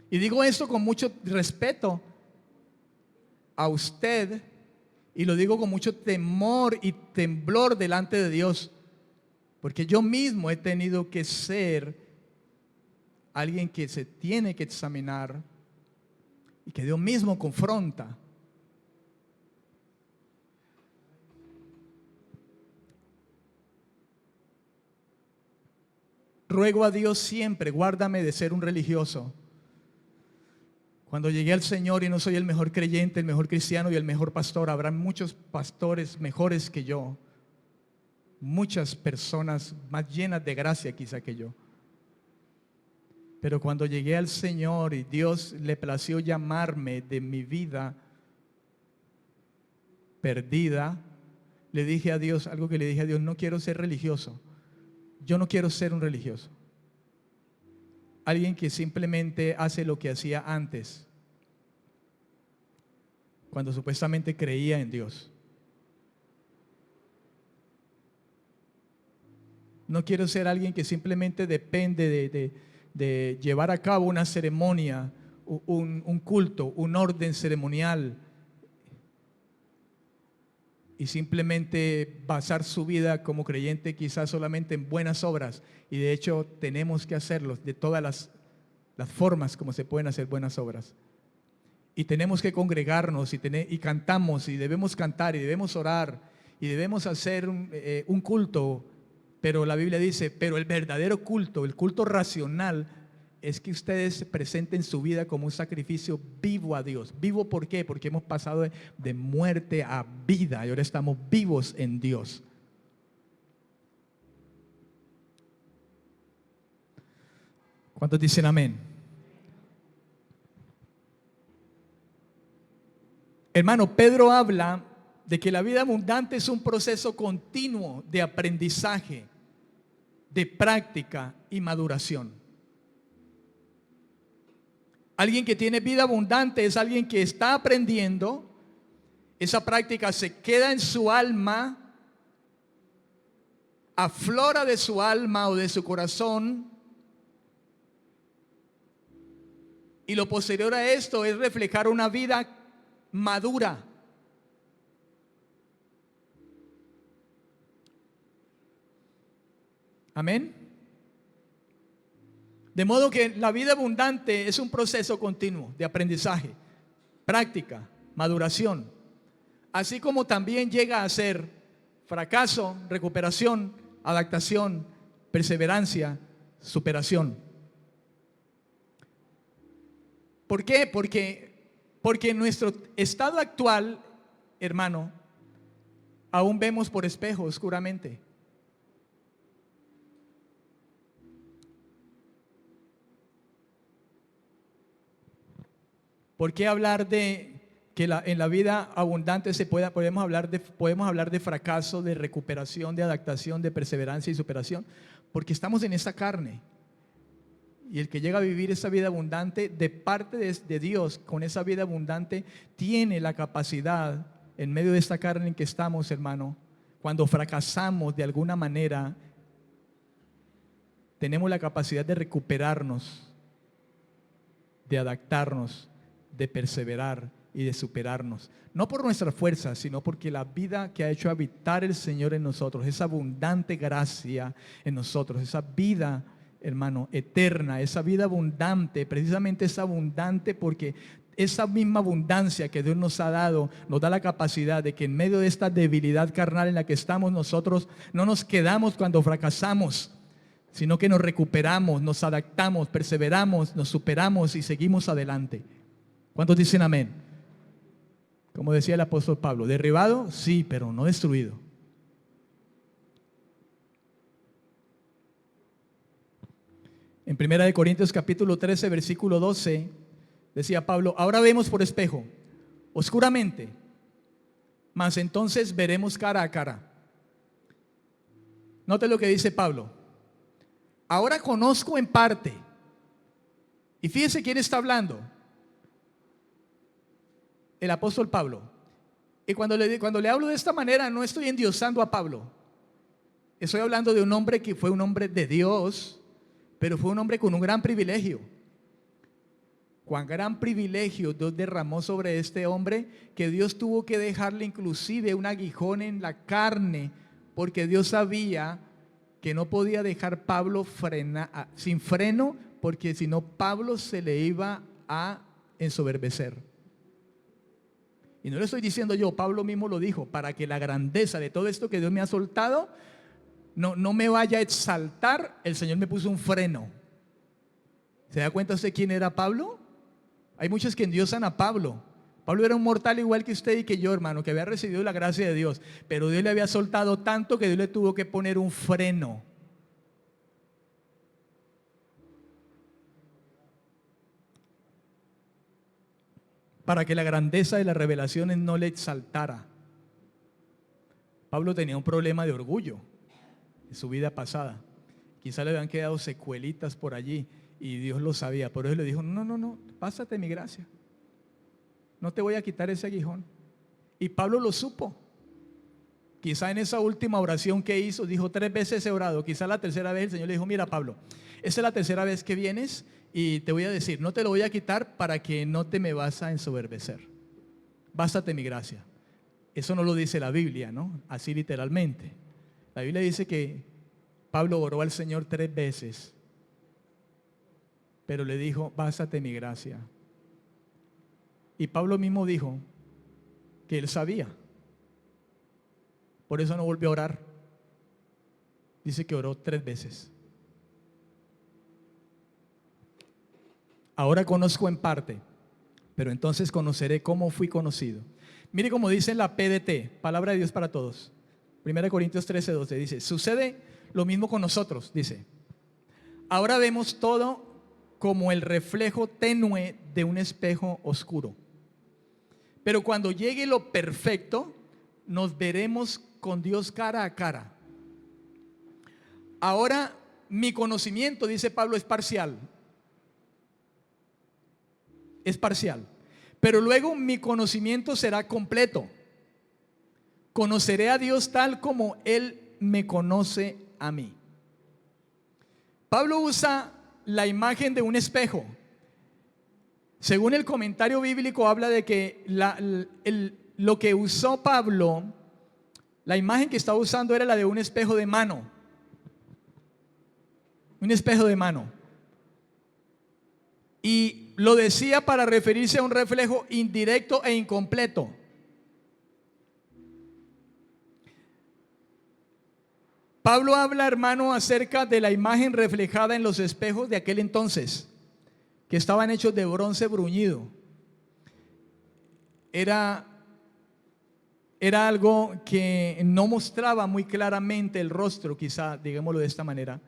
Y digo esto con mucho respeto a usted y lo digo con mucho temor y temblor delante de Dios, porque yo mismo he tenido que ser alguien que se tiene que examinar y que Dios mismo confronta. Ruego a Dios siempre, guárdame de ser un religioso. Cuando llegué al Señor y no soy el mejor creyente, el mejor cristiano y el mejor pastor, habrá muchos pastores mejores que yo. Muchas personas más llenas de gracia quizá que yo. Pero cuando llegué al Señor y Dios le plació llamarme de mi vida perdida, le dije a Dios, algo que le dije a Dios, no quiero ser religioso. Yo no quiero ser un religioso. Alguien que simplemente hace lo que hacía antes, cuando supuestamente creía en Dios. No quiero ser alguien que simplemente depende de llevar a cabo una ceremonia, un culto, un orden ceremonial y simplemente basar su vida como creyente quizás solamente en buenas obras. Y de hecho tenemos que hacerlo de todas las formas como se pueden hacer buenas obras. Y tenemos que congregarnos y cantamos y debemos cantar y debemos orar y debemos hacer un culto. Pero la Biblia dice, pero el verdadero culto, el culto racional, es que ustedes presenten su vida como un sacrificio vivo a Dios. ¿Vivo por qué? Porque hemos pasado de muerte a vida y ahora estamos vivos en Dios. ¿Cuántos dicen amén? Hermano, Pedro habla de que la vida abundante es un proceso continuo de aprendizaje, de práctica y maduración. Alguien que tiene vida abundante es alguien que está aprendiendo, esa práctica se queda en su alma, aflora de su alma o de su corazón, y lo posterior a esto es reflejar una vida madura. Amén. De modo que la vida abundante es un proceso continuo de aprendizaje, práctica, maduración, así como también llega a ser fracaso, recuperación, adaptación, perseverancia, superación. ¿Por qué? Porque en nuestro estado actual, hermano, aún vemos por espejo oscuramente. ¿Por qué hablar de que en la vida abundante podemos hablar de fracaso, de recuperación, de adaptación, de perseverancia y superación? Porque estamos en esta carne. Y el que llega a vivir esa vida abundante de parte de Dios, con esa vida abundante, tiene la capacidad, en medio de esta carne en que estamos, hermano, cuando fracasamos de alguna manera, tenemos la capacidad de recuperarnos, de adaptarnos, de perseverar y de superarnos. No por nuestra fuerza, sino porque la vida que ha hecho habitar el Señor en nosotros, esa abundante gracia en nosotros, esa vida, hermano, eterna, esa vida abundante, precisamente es abundante porque esa misma abundancia que Dios nos ha dado, nos da la capacidad de que en medio de esta debilidad carnal en la que estamos nosotros, no nos quedamos cuando fracasamos, sino que nos recuperamos, nos adaptamos, perseveramos, nos superamos y seguimos adelante. ¿Cuántos dicen amén? Como decía el apóstol Pablo, derribado, sí, pero no destruido. En 1 Corintios capítulo 13, versículo 12, decía Pablo, ahora vemos por espejo, oscuramente, mas entonces veremos cara a cara. Note lo que dice Pablo. Ahora conozco en parte. Y fíjese quién está hablando. El apóstol Pablo. Y cuando le hablo de esta manera, no estoy endiosando a Pablo. Estoy hablando de un hombre que fue un hombre de Dios, pero fue un hombre con un gran privilegio. Cuán gran privilegio Dios derramó sobre este hombre, que Dios tuvo que dejarle inclusive un aguijón en la carne, porque Dios sabía que no podía dejar Pablo sin freno, porque si no Pablo se le iba a ensoberbecer. Y no lo estoy diciendo yo, Pablo mismo lo dijo, para que la grandeza de todo esto que Dios me ha soltado no me vaya a exaltar. El Señor me puso un freno. ¿Se da cuenta usted quién era Pablo? Hay muchos que endiosan a Pablo. Pablo era un mortal igual que usted y que yo, hermano, que había recibido la gracia de Dios, pero Dios le había soltado tanto que Dios le tuvo que poner un freno. Para que la grandeza de las revelaciones no le exaltara. Pablo tenía un problema de orgullo en su vida pasada. Quizá le habían quedado secuelitas por allí y Dios lo sabía. Por eso le dijo, no, pásate mi gracia. No te voy a quitar ese aguijón. Y Pablo lo supo. Quizá en esa última oración que hizo, dijo 3 veces he orado. Quizá la tercera vez el Señor le dijo, mira Pablo, esta es la tercera vez que vienes y te voy a decir, no te lo voy a quitar para que no te me vas a ensoberbecer. Bástate mi gracia. Eso no lo dice la Biblia, ¿no? Así literalmente. La Biblia dice que Pablo oró al Señor 3 veces, pero le dijo, bástate mi gracia. Y Pablo mismo dijo que él sabía. Por eso no volvió a orar. Dice que oró 3 veces. Ahora conozco en parte, pero entonces conoceré cómo fui conocido. Mire cómo dice la PDT, Palabra de Dios para Todos. 1 Corintios 13, 12 dice, sucede lo mismo con nosotros, dice. Ahora vemos todo como el reflejo tenue de un espejo oscuro. Pero cuando llegue lo perfecto, nos veremos con Dios cara a cara. Ahora mi conocimiento, dice Pablo, es parcial. Es parcial. Pero luego mi conocimiento será completo. Conoceré a Dios tal como Él me conoce a mí. Pablo usa la imagen de un espejo. Según el comentario bíblico habla de que lo que usó Pablo, la imagen que estaba usando era la de un espejo de mano. Un espejo de mano. Y lo decía para referirse a un reflejo indirecto e incompleto. Pablo habla, hermano, acerca de la imagen reflejada en los espejos de aquel entonces. que estaban hechos de bronce bruñido. Era algo que no mostraba muy claramente el rostro, quizá, digámoslo de esta manera,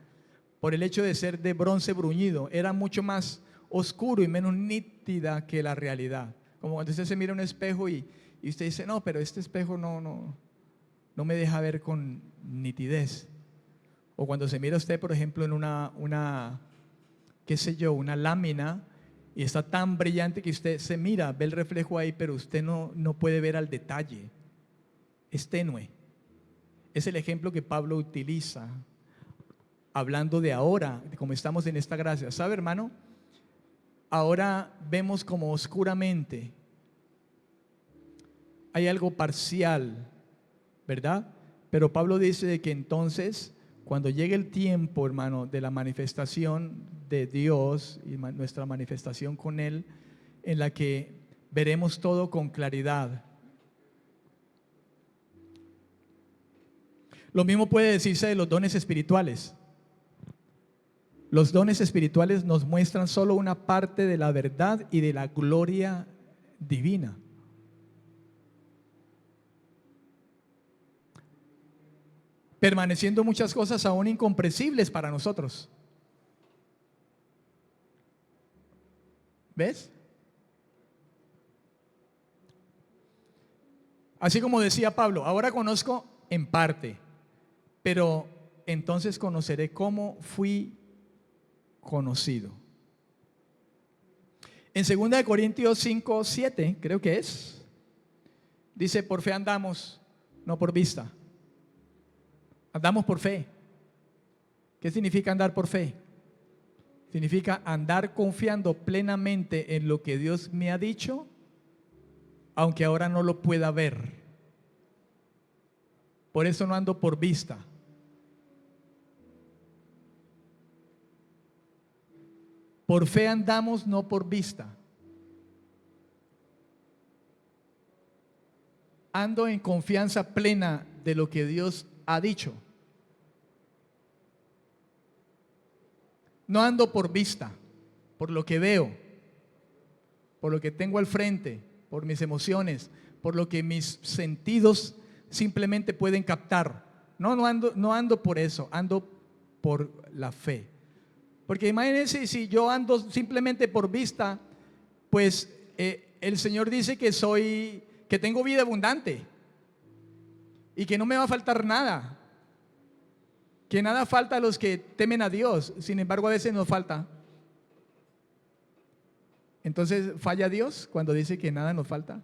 por el hecho de ser de bronce bruñido. Era mucho más oscuro y menos nítida que la realidad. Como cuando usted se mira en un espejo y usted dice, no, pero este espejo no me deja ver con nitidez. O cuando se mira usted, por ejemplo, en una qué sé yo, una lámina, y está tan brillante que usted se mira, ve el reflejo ahí, pero usted no puede ver al detalle. Es tenue. Es el ejemplo que Pablo utiliza hablando de ahora, de cómo estamos en esta gracia. ¿Sabe, hermano? Ahora vemos como oscuramente. Hay algo parcial, ¿verdad? Pero Pablo dice de que entonces, cuando llegue el tiempo, hermano, de la manifestación de Dios y nuestra manifestación con Él, en la que veremos todo con claridad. Lo mismo puede decirse de los dones espirituales. Los dones espirituales nos muestran solo una parte de la verdad y de la gloria divina. Permaneciendo muchas cosas aún incomprensibles para nosotros. ¿Ves? Así como decía Pablo, ahora conozco en parte, pero entonces conoceré cómo fui conocido. En 2 Corintios 5, 7, creo que es, dice, por fe andamos, no por vista. Andamos por fe. ¿Qué significa andar por fe? Significa andar confiando plenamente en lo que Dios me ha dicho, aunque ahora no lo pueda ver. Por eso no ando por vista. Por fe andamos, no por vista. Ando en confianza plena de lo que Dios ha dicho. No ando por vista, por lo que veo, por lo que tengo al frente, por mis emociones, por lo que mis sentidos simplemente pueden captar. No ando por eso, ando por la fe. Porque imagínense, si yo ando simplemente por vista, pues el Señor dice que tengo vida abundante y que no me va a faltar nada, que nada falta a los que temen a Dios. Sin embargo, a veces nos falta. Entonces, ¿falla Dios cuando dice que nada nos falta?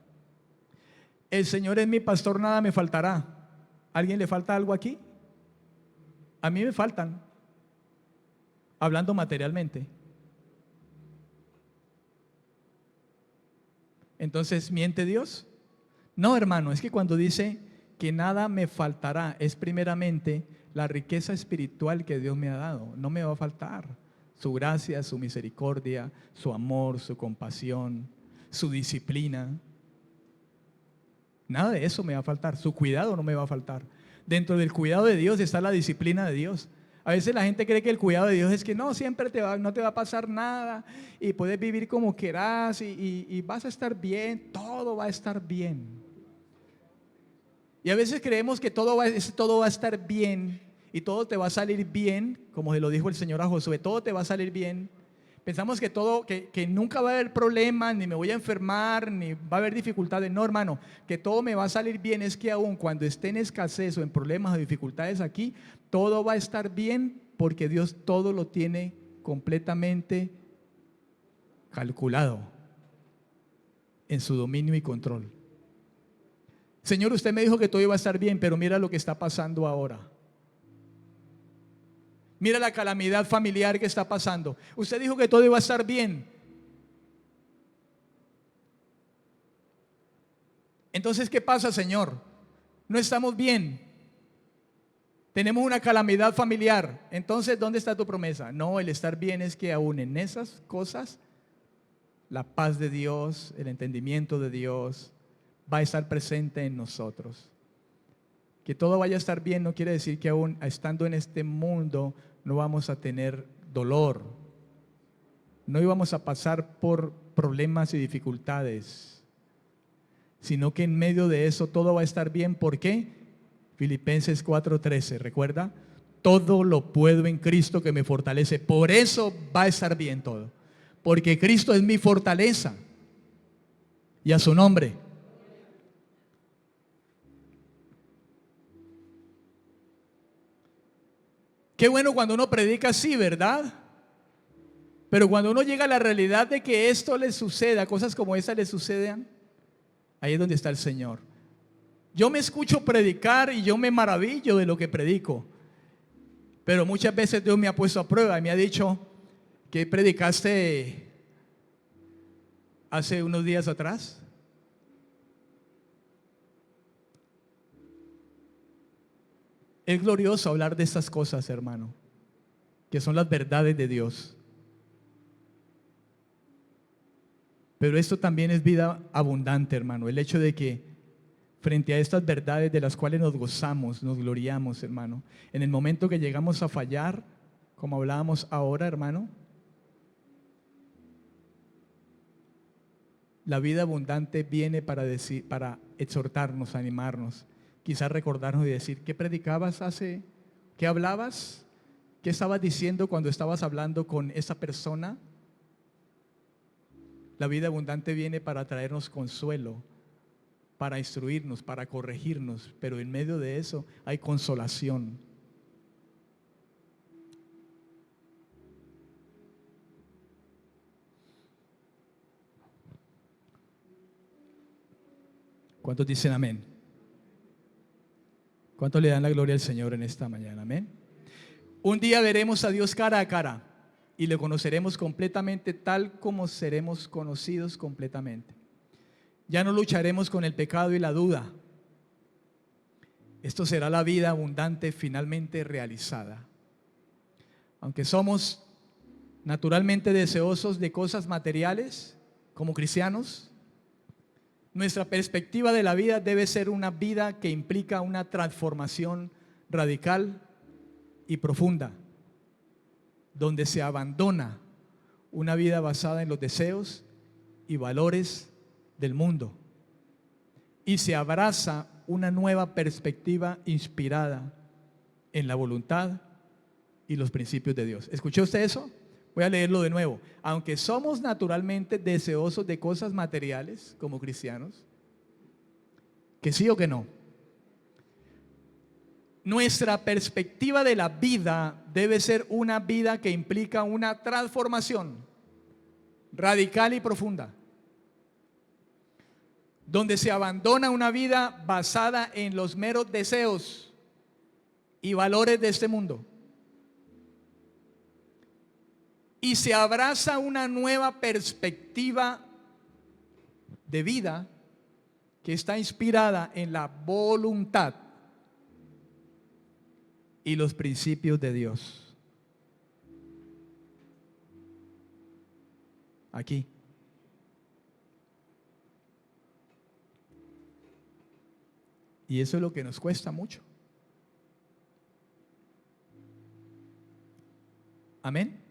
El Señor es mi pastor, nada me faltará. ¿A alguien le falta algo aquí? A mí me faltan, hablando materialmente. Entonces, ¿miente Dios? No, hermano, es que cuando dice que nada me faltará, es primeramente la riqueza espiritual que Dios me ha dado. No me va a faltar su gracia, su misericordia, su amor, su compasión, su disciplina. Nada de eso me va a faltar. Su cuidado no me va a faltar. Dentro del cuidado de Dios está la disciplina de Dios. A veces la gente cree que el cuidado de Dios es que no, siempre no te va a pasar nada y puedes vivir como quieras y vas a estar bien, todo va a estar bien. Y a veces creemos que todo va a estar bien y todo te va a salir bien, como se lo dijo el Señor a Josué, todo te va a salir bien. Pensamos que nunca va a haber problemas, ni me voy a enfermar, ni va a haber dificultades. No, hermano, que todo me va a salir bien. Es que aún cuando esté en escasez o en problemas o dificultades aquí, todo va a estar bien porque Dios todo lo tiene completamente calculado en su dominio y control. Señor, usted me dijo que todo iba a estar bien, pero mira lo que está pasando ahora. Mira la calamidad familiar que está pasando. Usted dijo que todo iba a estar bien. Entonces, ¿qué pasa, Señor? No estamos bien. Tenemos una calamidad familiar. Entonces, ¿dónde está tu promesa? No, el estar bien es que aún en esas cosas, la paz de Dios, el entendimiento de Dios va a estar presente en nosotros. Que todo vaya a estar bien no quiere decir que aún estando en este mundo no vamos a tener dolor. no íbamos a pasar por problemas y dificultades, sino que en medio de eso todo va a estar bien. ¿Por qué? Filipenses 4:13, ¿recuerda? Todo lo puedo en Cristo que me fortalece. Por eso va a estar bien todo, porque Cristo es mi fortaleza. Y a su nombre. Qué bueno cuando uno predica así, ¿verdad? Pero cuando uno llega a la realidad de que esto le suceda, cosas como esa le sucedan, ahí es donde está el Señor. Yo me escucho predicar y yo me maravillo de lo que predico, pero muchas veces Dios me ha puesto a prueba y me ha dicho: ¿qué predicaste hace unos días atrás? Es glorioso hablar de estas cosas, hermano, que son las verdades de Dios. Pero esto también es vida abundante, hermano. El hecho de que frente a estas verdades de las cuales nos gozamos, nos gloriamos, hermano, en el momento que llegamos a fallar, como hablábamos ahora, hermano, la vida abundante viene para decir, para exhortarnos, animarnos, quizás recordarnos y decir: ¿qué predicabas hace? ¿Qué hablabas? ¿Qué estabas diciendo cuando estabas hablando con esa persona? La vida abundante viene para traernos consuelo, para instruirnos, para corregirnos, pero en medio de eso hay consolación. ¿Cuántos dicen amén? ¿Cuántos le dan la gloria al Señor en esta mañana? Amén. Un día veremos a Dios cara a cara y le conoceremos completamente, tal como seremos conocidos completamente. Ya no lucharemos con el pecado y la duda. Esto será la vida abundante finalmente realizada. Aunque somos naturalmente deseosos de cosas materiales como cristianos, nuestra perspectiva de la vida debe ser una vida que implica una transformación radical y profunda, donde se abandona una vida basada en los deseos y valores del mundo y se abraza una nueva perspectiva inspirada en la voluntad y los principios de Dios. ¿Escuchó usted eso? Voy a leerlo de nuevo. Aunque somos naturalmente deseosos de cosas materiales como cristianos, que sí o que no, nuestra perspectiva de la vida debe ser una vida que implica una transformación radical y profunda, donde se abandona una vida basada en los meros deseos y valores de este mundo y se abraza una nueva perspectiva de vida que está inspirada en la voluntad y los principios de Dios. Aquí. Y eso es lo que nos cuesta mucho. Amén.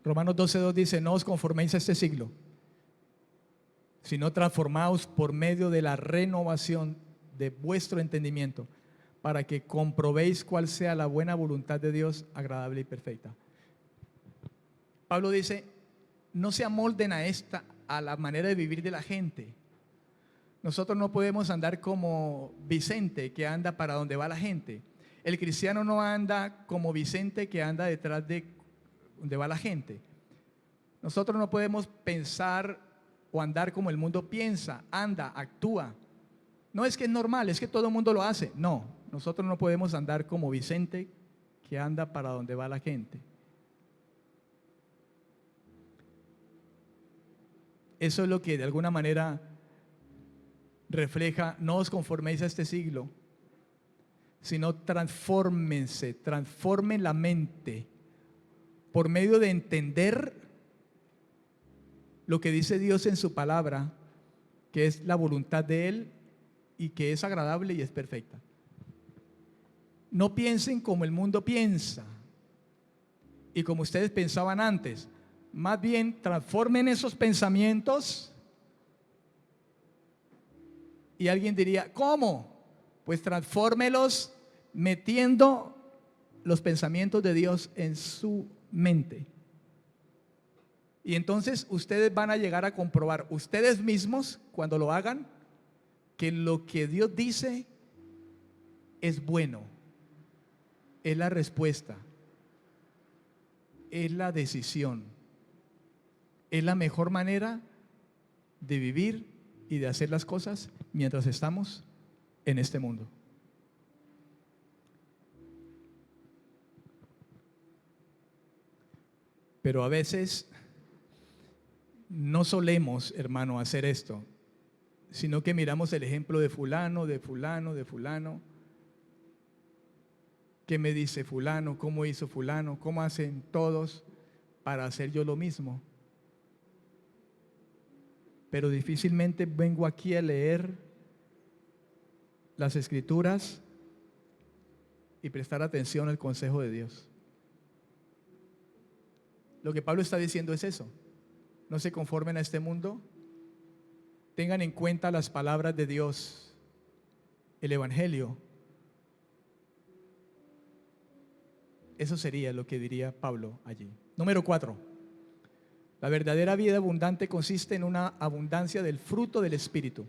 Romanos 12:2 dice: no os conforméis a este siglo, sino transformaos por medio de la renovación de vuestro entendimiento, para que comprobéis cuál sea la buena voluntad de Dios, agradable y perfecta. Pablo dice: no se amolden a la manera de vivir de la gente. Nosotros no podemos andar como Vicente, que anda para donde va la gente. El cristiano no anda como Vicente, que anda detrás de donde va la gente. Nosotros no podemos pensar o andar como el mundo piensa, anda, actúa. No es que es normal, es que todo el mundo lo hace. No, nosotros no podemos andar como Vicente, que anda para donde va la gente. Eso es lo que de alguna manera refleja: no os conforméis a este siglo, sino transfórmense, transformen la mente por medio de entender lo que dice Dios en su palabra, que es la voluntad de Él y que es agradable y es perfecta. No piensen como el mundo piensa, y como ustedes pensaban antes. Más bien, transformen esos pensamientos. Y alguien diría, ¿cómo? Pues transfórmelos metiendo los pensamientos de Dios en su mente. Y entonces ustedes van a llegar a comprobar ustedes mismos, cuando lo hagan, que lo que Dios dice es bueno, es la respuesta, es la decisión, es la mejor manera de vivir y de hacer las cosas mientras estamos en este mundo. Pero a veces no solemos, hermano, hacer esto, sino que miramos el ejemplo de fulano, de fulano, de fulano. ¿Qué me dice fulano? ¿Cómo hizo fulano? ¿Cómo hacen todos para hacer yo lo mismo? Pero difícilmente vengo aquí a leer las Escrituras y prestar atención al consejo de Dios. Lo que Pablo está diciendo es eso. No se conformen a este mundo. Tengan en cuenta las palabras de Dios, el Evangelio. Eso sería lo que diría Pablo allí. Número 4. La verdadera vida abundante consiste en una abundancia del fruto del Espíritu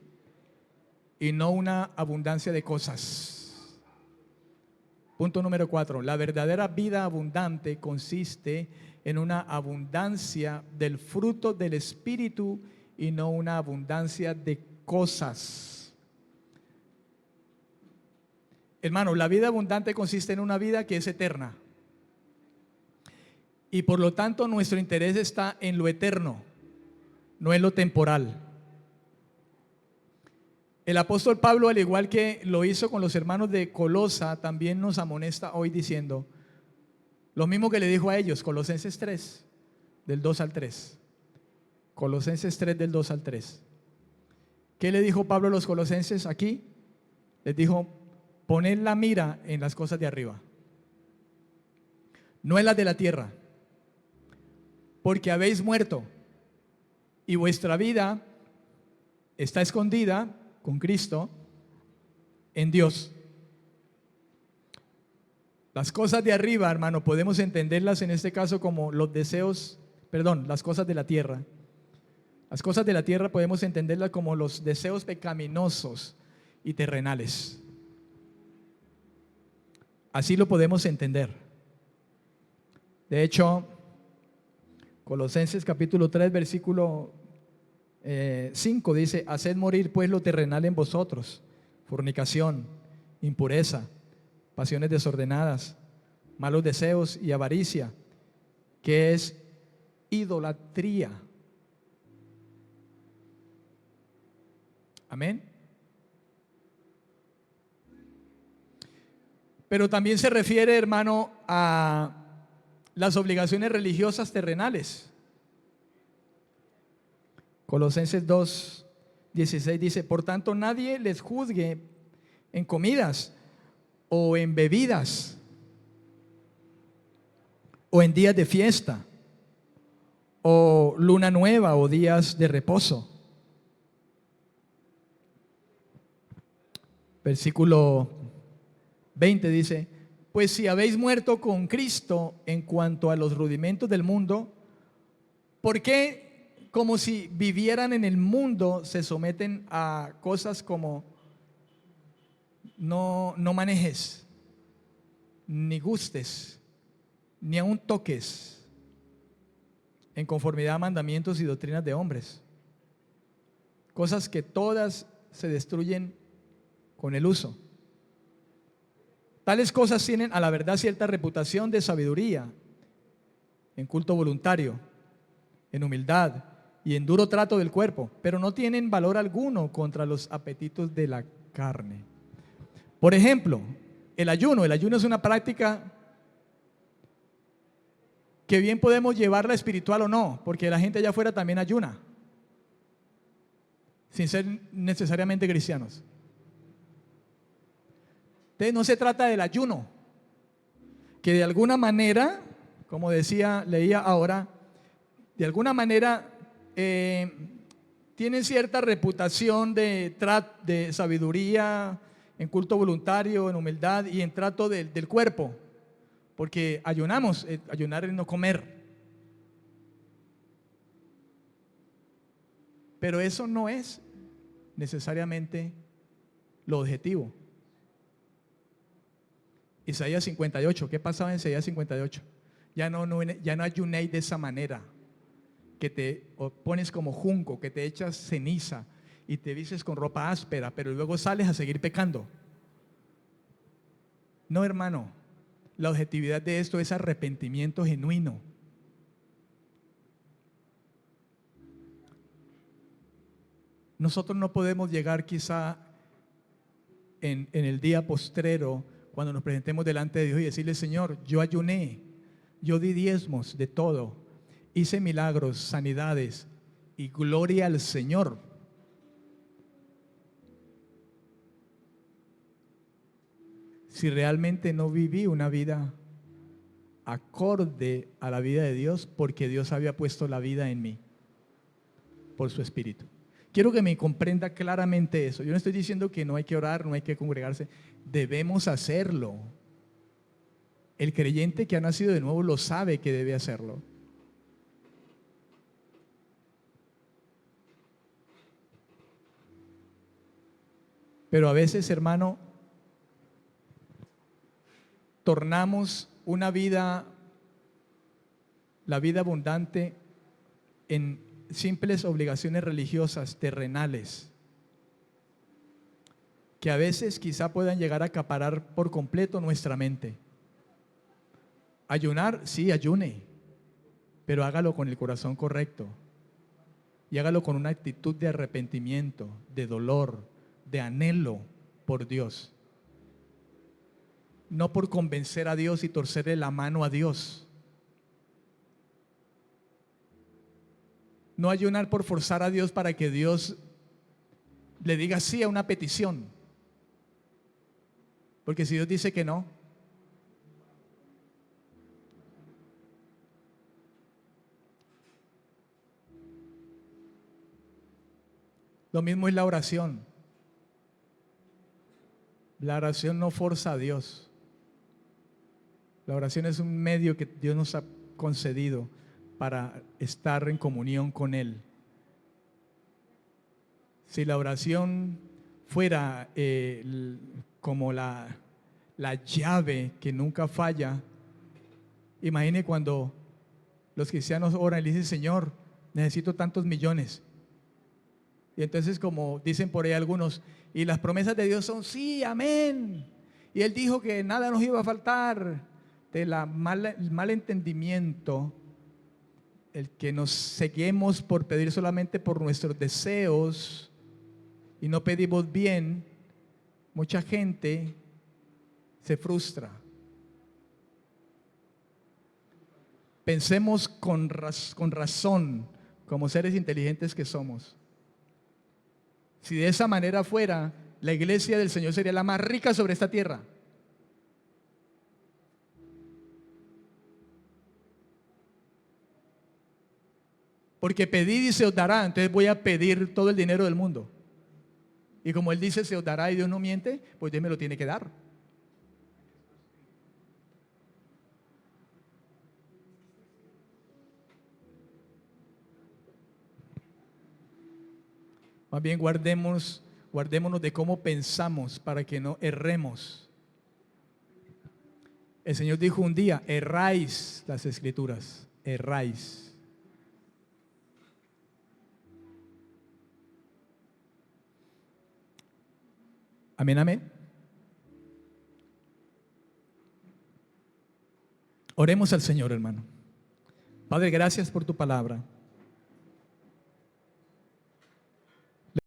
y no una abundancia de cosas. Punto número 4. La verdadera vida abundante consiste en una abundancia del fruto del Espíritu y no una abundancia de cosas. Hermano, la vida abundante consiste en una vida que es eterna. Y por lo tanto nuestro interés está en lo eterno, no en lo temporal. El apóstol Pablo, al igual que lo hizo con los hermanos de Colosa, también nos amonesta hoy diciendo lo mismo que le dijo a ellos, Colosenses 3, del 2 al 3. Colosenses 3, del 2 al 3. ¿Qué le dijo Pablo a los colosenses aquí? Les dijo, poned la mira en las cosas de arriba, no en las de la tierra, porque habéis muerto y vuestra vida está escondida con Cristo en Dios. Las cosas de arriba, hermano, podemos entenderlas en este caso como los deseos, las cosas de la tierra. Las cosas de la tierra podemos entenderlas como los deseos pecaminosos y terrenales. Así lo podemos entender. De hecho, Colosenses capítulo 3, versículo 5 dice, haced morir pues lo terrenal en vosotros, fornicación, impureza, pasiones desordenadas, malos deseos y avaricia, que es idolatría. Amén. Pero también se refiere, hermano, a las obligaciones religiosas terrenales. Colosenses 2, 16 dice, por tanto nadie les juzgue en comidas o en bebidas o en días de fiesta o luna nueva o días de reposo. Versículo 20 dice, pues si habéis muerto con Cristo en cuanto a los rudimentos del mundo, ¿por qué como si vivieran en el mundo se someten a cosas como no manejes, ni gustes, ni aun toques, en conformidad a mandamientos y doctrinas de hombres? Cosas que todas se destruyen con el uso. Tales cosas tienen a la verdad cierta reputación de sabiduría, en culto voluntario, en humildad y en duro trato del cuerpo, pero no tienen valor alguno contra los apetitos de la carne. Por ejemplo, el ayuno es una práctica que bien podemos llevarla espiritual o no, porque la gente allá afuera también ayuna, sin ser necesariamente cristianos. Entonces no se trata del ayuno, que de alguna manera como decía, leía ahora, de alguna manera tienen cierta reputación de sabiduría, en culto voluntario, en humildad y en trato del cuerpo, porque ayunamos, ayunar es no comer. Pero eso no es necesariamente lo objetivo. Isaías 58, ¿qué pasaba en Isaías 58? Ya no ayunéis de esa manera, que te pones como junco, que te echas ceniza y te vistes con ropa áspera, pero luego sales a seguir pecando. No, hermano, la objetividad de esto es arrepentimiento genuino. Nosotros no podemos llegar quizá en el día postrero, cuando nos presentemos delante de Dios y decirle: Señor, yo ayuné, yo di diezmos de todo, hice milagros, sanidades y gloria al Señor. Si realmente no viví una vida acorde a la vida de Dios, porque Dios había puesto la vida en mí por su Espíritu. Quiero que me comprenda claramente eso. Yo no estoy diciendo que no hay que orar, no hay que congregarse. Debemos hacerlo. El creyente que ha nacido de nuevo lo sabe que debe hacerlo. Pero a veces, hermano, tornamos una vida, la vida abundante, en simples obligaciones religiosas terrenales, que a veces quizá puedan llegar a acaparar por completo nuestra mente. Ayunar, sí, ayune, pero hágalo con el corazón correcto y hágalo con una actitud de arrepentimiento, de dolor, de anhelo por Dios. No por convencer a Dios y torcerle la mano a Dios. No ayunar por forzar a Dios para que Dios le diga sí a una petición. Porque si Dios dice que no, lo mismo es la oración. La oración no forza a Dios. La oración es un medio que Dios nos ha concedido para estar en comunión con Él. Si la oración fuera como la llave que nunca falla, imagine cuando los cristianos oran y le dicen: Señor, necesito tantos millones. Y entonces, como dicen por ahí algunos, y las promesas de Dios son sí, amén. Y Él dijo que nada nos iba a faltar. El mal entendimiento, el que nos ceguemos por pedir solamente por nuestros deseos y no pedimos bien, mucha gente se frustra. Pensemos con razón, como seres inteligentes que somos. Si de esa manera fuera, la iglesia del Señor sería la más rica sobre esta tierra. Porque pedid y se os dará, entonces voy a pedir todo el dinero del mundo. Y como Él dice, se os dará y Dios no miente, pues Dios me lo tiene que dar. Más bien guardémonos de cómo pensamos para que no erremos. El Señor dijo un día: erráis las Escrituras, erráis. Amén, amén. Oremos al Señor, hermano. Padre, gracias por tu palabra.